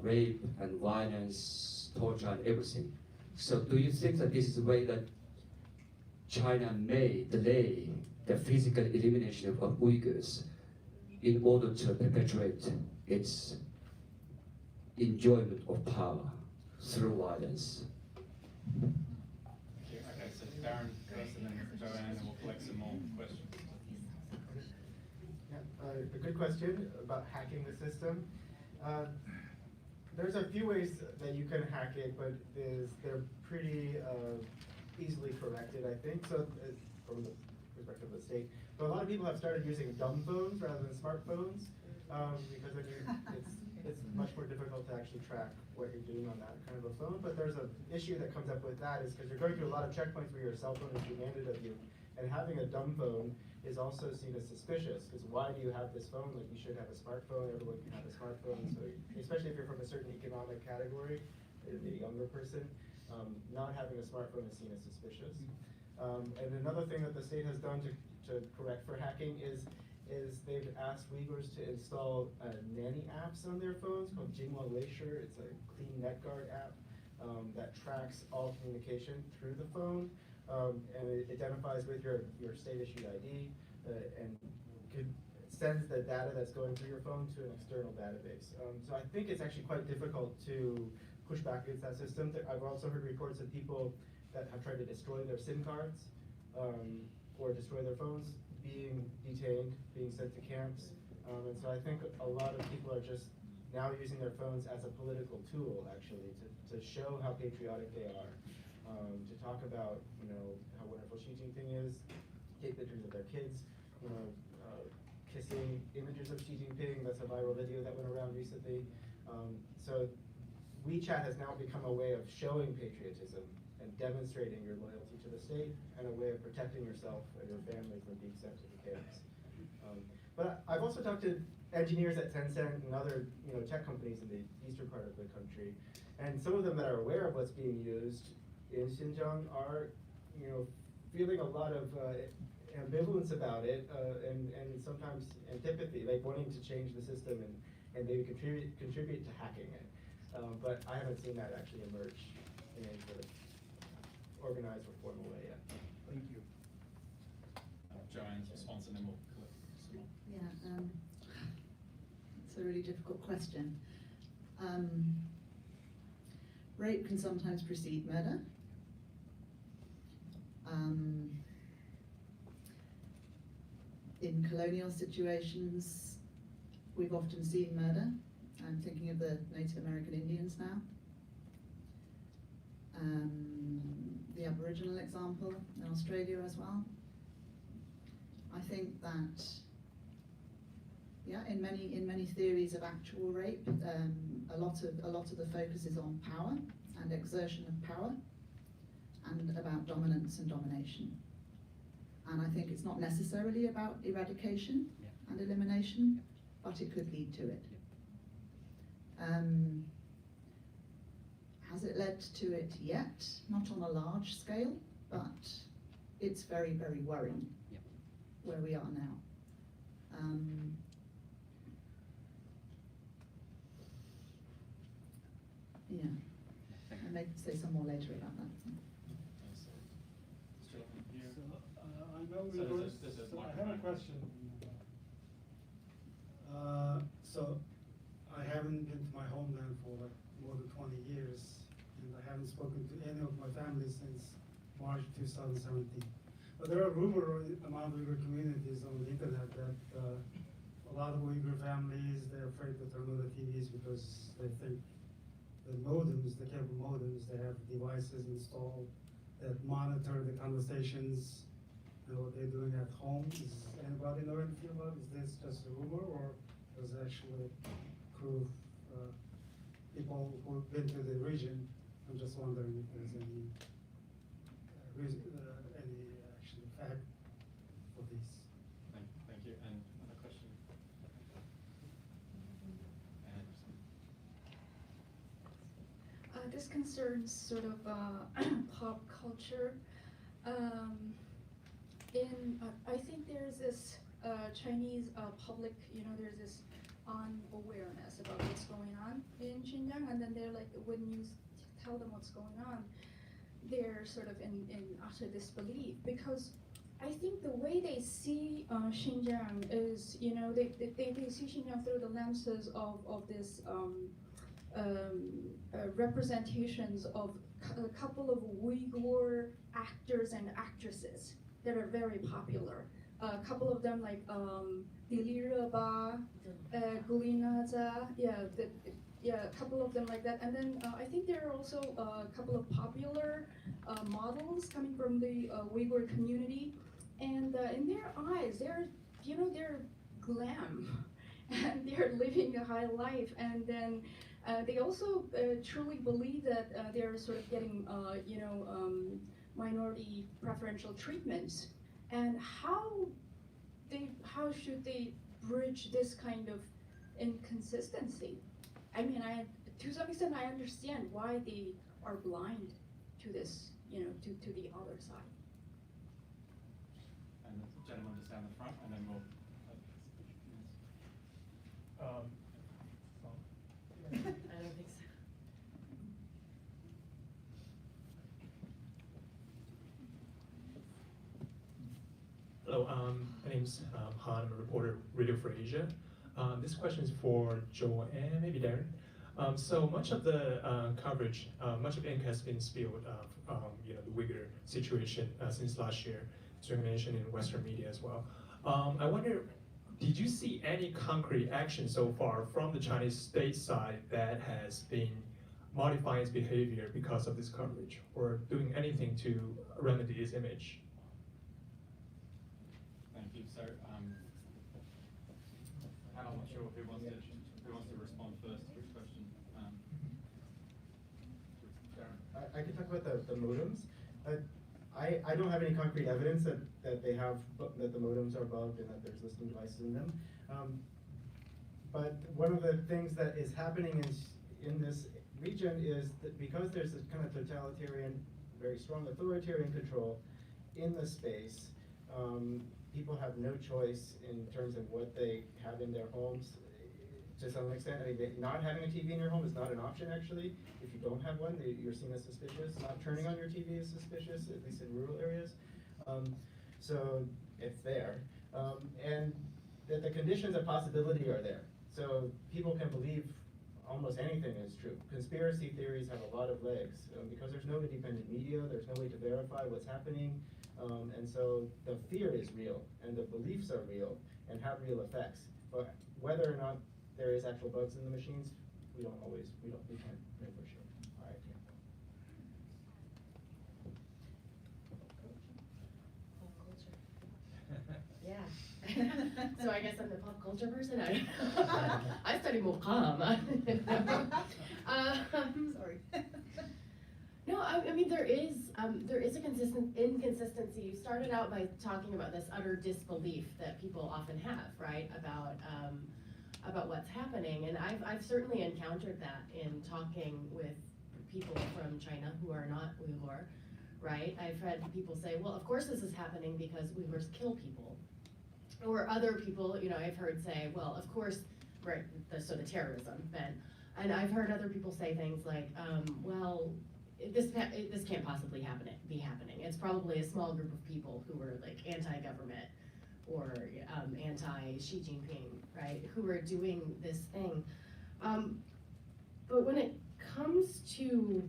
H: rape and violence torture, and everything. So do you think that this is the way that China may delay the physical elimination of Uyghurs in order to perpetuate its enjoyment of power through violence?
A: Okay, so Darren first and then Joanne, and we'll collect some more questions.
C: Yeah, a good question about hacking the system. There's a few ways that you can hack it, but they're pretty easily corrected, I think, so from the perspective of the state. But a lot of people have started using dumb phones rather than smartphones, because it's much more difficult to actually track what you're doing on that kind of a phone. But there's an issue that comes up with that is because you're going through a lot of checkpoints where your cell phone is demanded of you, and having a dumb phone is also seen as suspicious, because why do you have this phone? Like, you should have a smartphone, everyone can have a smartphone, so especially if you're from a certain economic category, a younger person, not having a smartphone is seen as suspicious. And another thing that the state has done to correct for hacking is they've asked Uyghurs to install nanny apps on their phones called Jinghua Weisher. It's a clean NetGuard app that tracks all communication through the phone. And it identifies with your state-issued ID and sends the data that's going through your phone to an external database. So I think it's actually quite difficult to push back against that system. I've also heard reports of people that have tried to destroy their SIM cards or destroy their phones, being detained, being sent to camps. And so I think a lot of people are just now using their phones as a political tool, actually, to show how patriotic they are. To talk about, how wonderful Xi Jinping is, take pictures of their kids, kissing images of Xi Jinping. That's a viral video that went around recently. So WeChat has now become a way of showing patriotism and demonstrating your loyalty to the state, and a way of protecting yourself and your family from being sent to the camps. But I've also talked to engineers at Tencent and other tech companies in the eastern part of the country, and some of them that are aware of what's being used in Xinjiang are, feeling a lot of ambivalence about it, and sometimes antipathy, like wanting to change the system and maybe contribute to hacking it. But I haven't seen that actually emerge in any sort of organized or formal way yet.
G: Thank you.
A: Joanne's response, and then we'll collect some more.
B: Yeah, it's a really difficult question. Rape can sometimes precede murder. In colonial situations, we've often seen murder. I'm thinking of the Native American Indians now. The Aboriginal example in Australia as well. I think that, in many theories of actual rape, a lot of the focus is on power and exertion of power, and about dominance and domination. And I think it's not necessarily about eradication and elimination, but it could lead to it. Has it led to it yet? Not on a large scale, but it's very, very worrying where we are now. I may say some more later about that.
I: I know Uyghurs, so I have a question. So I haven't been to my homeland for like more than 20 years, and I haven't spoken to any of my family since March 2017. But there are rumors among Uyghur communities on the internet that a lot of Uyghur families, they're afraid to turn on the TVs because they think the modems, the cable modems, they have devices installed that monitor the conversations and what they're doing at home. Does anybody know anything about it? Is this just a rumor, or does it actually prove people who've been to the region? I'm just wondering if there's any actually fact for this.
A: Thank you. And another question?
J: This concerns sort of pop culture. I think there's this Chinese public, there's this unawareness about what's going on in Xinjiang, and then they're like, when you tell them what's going on, they're sort of in utter disbelief, because I think the way they see Xinjiang is, you know, they see Xinjiang through the lenses of this representations of a couple of Uyghur actors and actresses that are very popular. A couple of them like Dilira Ba, Gulinaza, a couple of them like that. And then I think there are also a couple of popular models coming from the Uyghur community. And in their eyes, they're glam, and they're living a high life. And then they also truly believe that they're sort of getting, minority preferential treatments. And how should they bridge this kind of inconsistency? I mean, to some extent, I understand why they are blind to this, to the other side.
A: And the gentleman just down the front, and then we'll.
E: I don't think so.
K: Hello, my name's Han. I'm a reporter, Radio for Asia. This question is for Joe and maybe Darren. So much of the coverage, much of ink has been spilled of the Uyghur situation since last year, discrimination in Western media as well. I wonder, did you see any concrete action so far from the Chinese state side that has been modifying its behavior because of this coverage, or doing anything to remedy its image?
A: Thank you. So, I'm not sure who wants to respond first. Which question? Darren.
C: I can talk about the modems. I don't have any concrete evidence that the modems are bugged and that there's listening devices in them. But one of the things that is happening in this region is that because there's this kind of totalitarian, very strong authoritarian control in the space, people have no choice in terms of what they have in their homes. To some extent, I mean, not having a TV in your home is not an option, actually. If you don't have one, you're seen as suspicious. Not turning on your TV is suspicious, at least in rural areas. So it's there. And that the conditions of possibility are there. So people can believe almost anything is true. Conspiracy theories have a lot of legs. Because there's no independent media, there's no way to verify what's happening. And so the fear is real, and the beliefs are real, and have real effects. But whether or not there is actual bugs in the machines, we can't know for sure. All right.
E: Yeah. So I guess I'm the pop culture person. I study Muqam.
B: Sorry.
E: No, I mean there is a consistent inconsistency. You started out by talking about this utter disbelief that people often have, right, about what's happening, and I've certainly encountered that in talking with people from China who are not Uyghur, right? I've had people say, well, of course this is happening because Uyghurs kill people, or other people, I've heard say, well, of course, right? So the terrorism, then, and I've heard other people say things like, well, this can't possibly be happening. It's probably a small group of people who are like anti-government or anti-Xi Jinping, right, who are doing this thing. But when it comes to,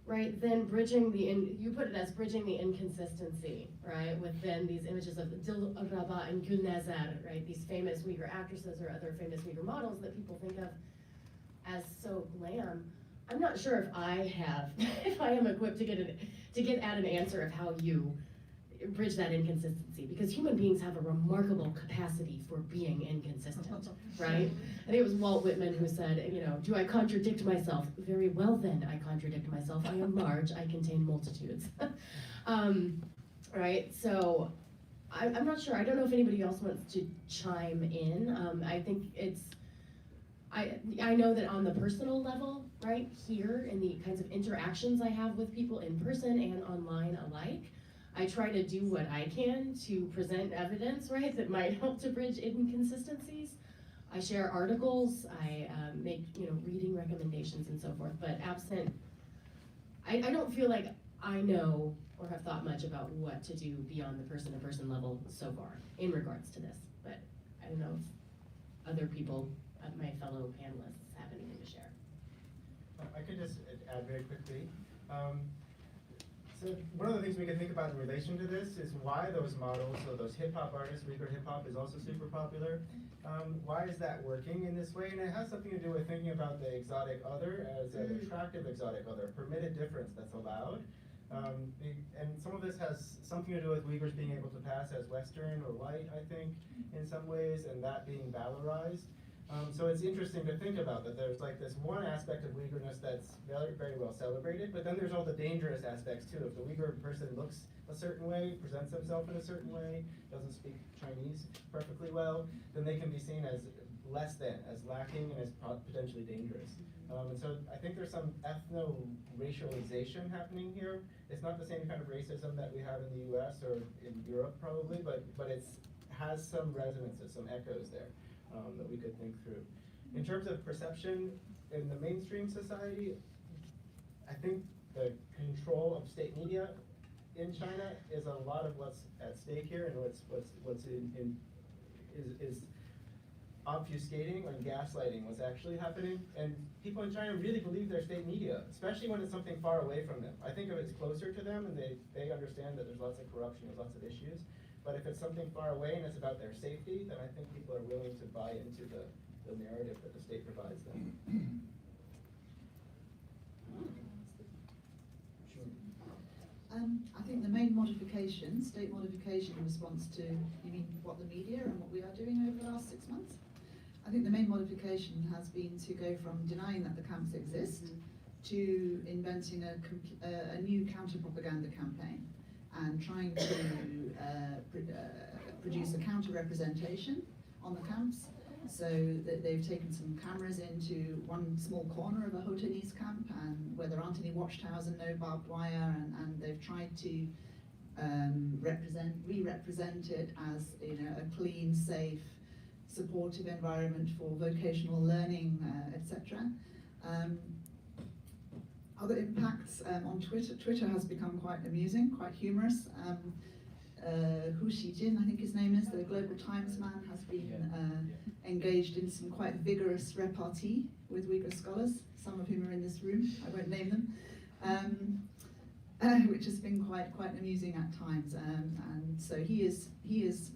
E: right, then you put it as bridging the inconsistency, right, with then these images of Dilraba and Gulnazar, right, these famous Uyghur actresses or other famous Uyghur models that people think of as so glam. I'm not sure if I am equipped to get at an answer of how you bridge that inconsistency, because human beings have a remarkable capacity for being inconsistent, right? I think it was Walt Whitman who said, do I contradict myself? Very well then, I contradict myself. I am large, I contain multitudes. Right, so I'm not sure. I don't know if anybody else wants to chime in. I think I know that on the personal level, right, here in the kinds of interactions I have with people in person and online alike, I try to do what I can to present evidence, right, that might help to bridge inconsistencies. I share articles, I make, reading recommendations and so forth, but absent I don't feel like I know or have thought much about what to do beyond the person-to-person level so far in regards to this, but I don't know if other people, my fellow panelists, have anything to share.
C: I could just add very quickly. So one of the things we can think about in relation to this is why those models, so those hip hop artists, Uyghur hip hop is also super popular. Why is that working in this way? And it has something to do with thinking about the exotic other as an attractive exotic other, permitted difference that's allowed. And some of this has something to do with Uyghurs being able to pass as Western or white, I think, in some ways, and that being valorized. So it's interesting to think about that there's like this one aspect of Uyghurness that's very, very well celebrated, but then there's all the dangerous aspects too. If the Uyghur person looks a certain way, presents himself in a certain way, doesn't speak Chinese perfectly well, then they can be seen as less than, as lacking, and as potentially dangerous. And so I think there's some ethno-racialization happening here. It's not the same kind of racism that we have in the US or in Europe probably, but it has some resonances, some echoes there. That we could think through. In terms of perception in the mainstream society, I think the control of state media in China is a lot of what's at stake here, and what's is obfuscating and gaslighting what's actually happening. And people in China really believe their state media, especially when it's something far away from them. I think if it's closer to them and they understand that there's lots of corruption, there's lots of issues. But if it's something far away and it's about their safety, then I think people are willing to buy into the narrative that the state provides them.
B: I think the main modification, state modification in response to, you mean what the media and what we are doing over the last 6 months? I think the main modification has been to go from denying that the camps exist to inventing a new counter-propaganda campaign and trying to produce a counter-representation on the camps. So that they've taken some cameras into one small corner of a Hotanese camp, and where there aren't any watchtowers and no barbed wire, and they've tried to re-represent it as, you know, a clean, safe, supportive environment for vocational learning, etc. Other impacts on Twitter. Twitter has become quite amusing, quite humorous. Hu Xijin, I think his name is, the Global Times man, has been engaged in some quite vigorous repartee with Uyghur scholars, some of whom are in this room, I won't name them, which has been quite amusing at times. And so he is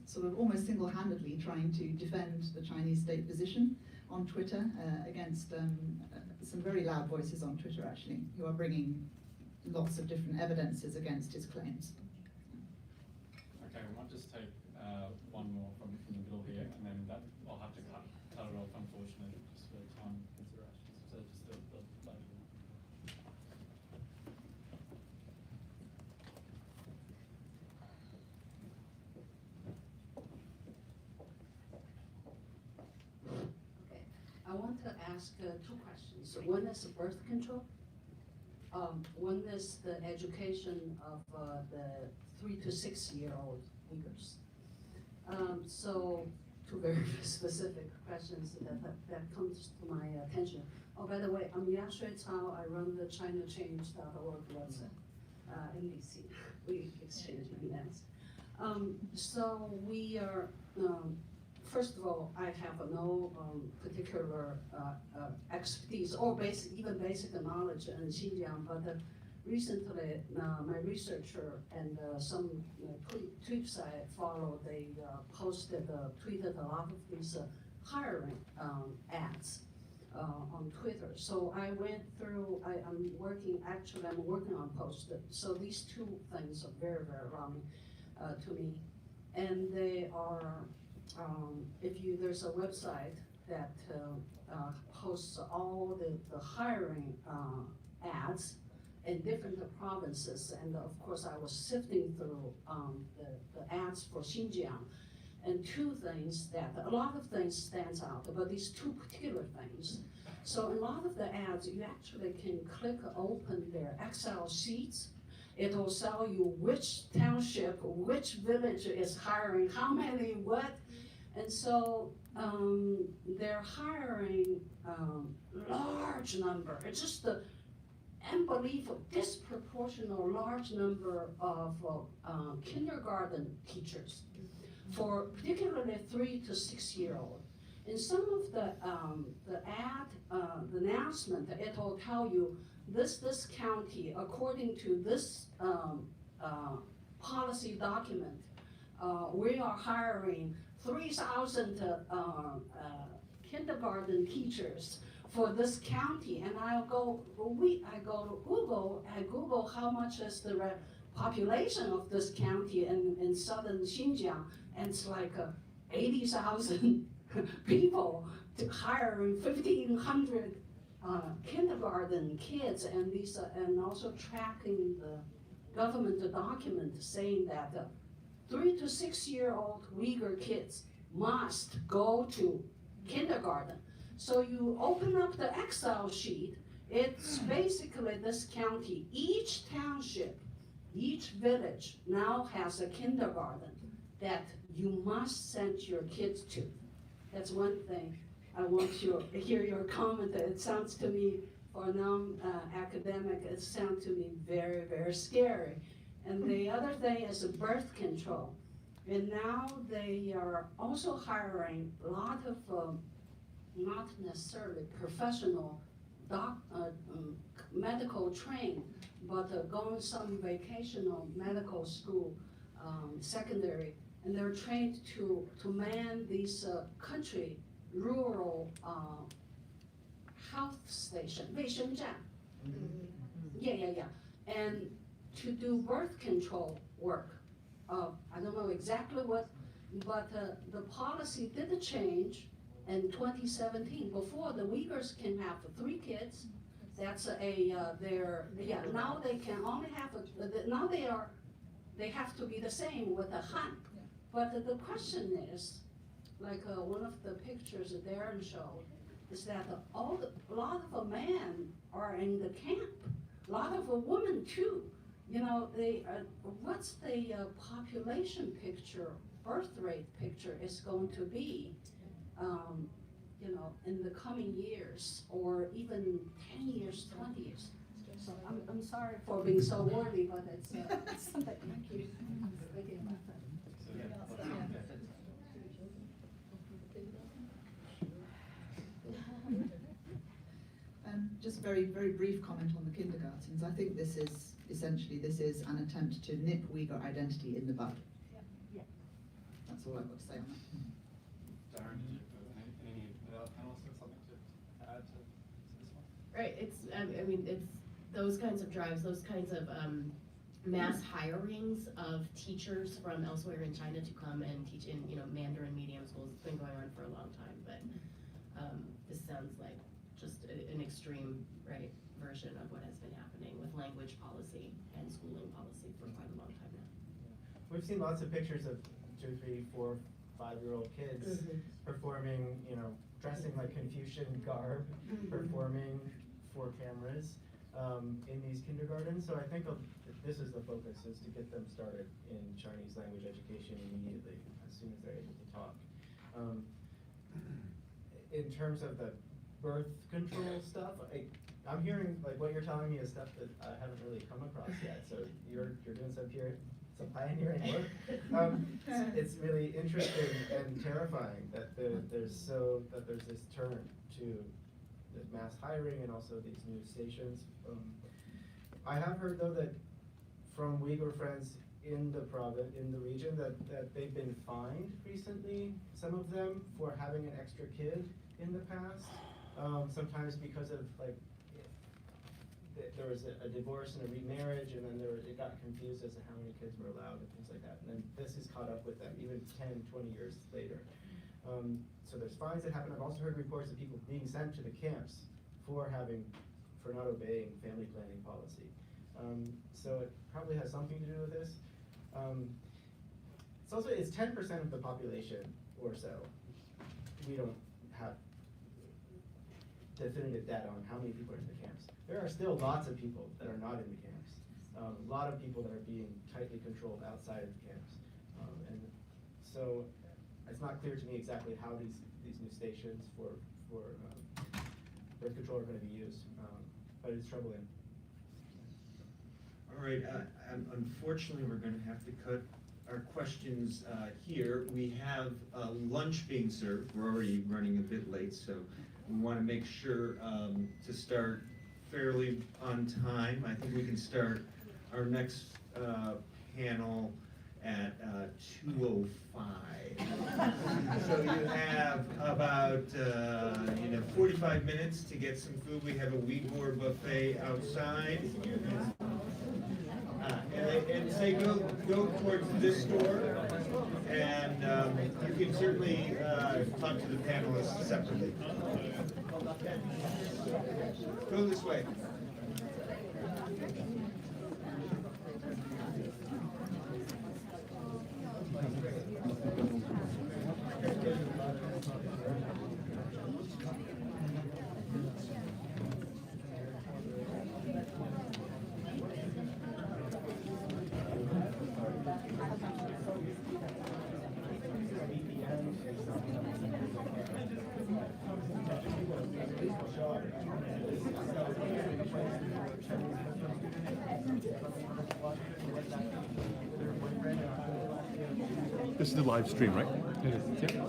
B: sort of almost single-handedly trying to defend the Chinese state position on Twitter against some very loud voices on Twitter, actually, who are bringing lots of different evidences against his claims.
A: Okay, we might just take one more from the middle here, and then that I'll have to cut it off, unfortunately, just for time considerations. So just the later one.
L: Okay, I want to ask two questions. One is birth control. One is the education of the 3 to 6 year old Uyghurs. So two very specific questions that comes to my attention. Oh, by the way, I'm Ya Shui Cao. I run the ChinaChange.org website, NDC. We exchange emails. So we are, first of all, I have no particular expertise or even basic knowledge in Xinjiang, but recently my researcher and some tweets I follow, they tweeted a lot of these hiring ads on Twitter. So I went through, I'm working on posts. So these two things are very, very alarming to me. And they are, there's a website that hosts all the hiring ads in different provinces, and of course I was sifting through the ads for Xinjiang, and two things that, a lot of things stands out, but these two particular things. So a lot of the ads, you actually can click open their Excel sheets. It'll tell you which township, which village is hiring, how many, what. And so they're hiring large number. It's just the believe a disproportional large number of kindergarten teachers, for particularly 3 to 6 year old. In some of the announcement, it will tell you this county, according to this policy document, we are hiring 3,000 kindergarten teachers for this county, and I go to Google, and Google how much is the population of this county in southern Xinjiang, and it's like 80,000 people to hiring 1,500 kindergarten kids, and these and also tracking the government document saying that 3 to 6 year old Uyghur kids must go to kindergarten. So you open up the Excel sheet, it's basically this county, each township, each village now has a kindergarten that you must send your kids to. That's one thing. I want to hear your comment. It sounds to me, for a non-academic, it sounds to me very, very scary. And the other thing is birth control. And now they are also hiring a lot of not necessarily professional medical trained, but going some vocational medical school, secondary, and they're trained to man these country rural health station, 卫生站. Yeah. And to do birth control work. I don't know exactly what, but the policy did change in 2017. Before, the Uyghurs can have 3 kids. That's now they can only have, now they have to be the same with the Han. But the question is, like one of the pictures that Darren showed, is that a lot of men are in the camp, a lot of women too. You know, what's the population picture, birth rate picture is going to be, you know, in the coming years, or even 10 years, 20 years. So I'm sorry for being so wordy, but it's something. Thank you. Thinking about that.
B: Just very, very brief comment on the kindergartens. I think this is essentially an attempt to nip Uyghur identity in the bud.
D: Yeah.
B: That's all I've got to say on that.
A: Darren, did you have any other panelists have something to add to this one?
E: Right, it's those kinds of drives, those kinds of mass hirings of teachers from elsewhere in China to come and teach in, Mandarin medium schools. It's been going on for a long time, but this sounds like just an extreme, right, version of what has been happening with language policy and schooling policy for quite a long time now.
C: We've seen lots of pictures of 2, 3, 4, 5-year-old kids performing, dressing like Confucian garb, performing for cameras in these kindergartens. So I think this is the focus, is to get them started in Chinese language education immediately, as soon as they're able to talk. In terms of the birth control stuff, I'm hearing, like, what you're telling me is stuff that I haven't really come across yet. So you're doing some pioneering work. It's really interesting and terrifying that there's this turn to the mass hiring and also these new stations. I have heard though that from Uyghur friends in the region that they've been fined recently, some of them, for having an extra kid in the past. Sometimes because of, like, there was a divorce and a remarriage, and then it got confused as to how many kids were allowed and things like that. And then this has caught up with them even 10, 20 years later. So there's fines that happen. I've also heard reports of people being sent to the camps for not obeying family planning policy. So it probably has something to do with this. It's 10% of the population or so. We don't have definitive data on how many people are in the camps. There are still lots of people that are not in the camps. A lot of people that are being tightly controlled outside of the camps. And so it's not clear to me exactly how these new stations for birth control are going to be used, but it's troubling.
M: All right, unfortunately, we're gonna have to cut our questions here. We have lunch being served. We're already running a bit late, so we wanna make sure to start fairly on time. I think we can start our next panel at 2:05. So you have about 45 minutes to get some food. We have a Uyghur buffet outside. And say go towards this door, and you can certainly talk to the panelists separately. Go this way.
N: This is the live stream, right? It is. Yeah.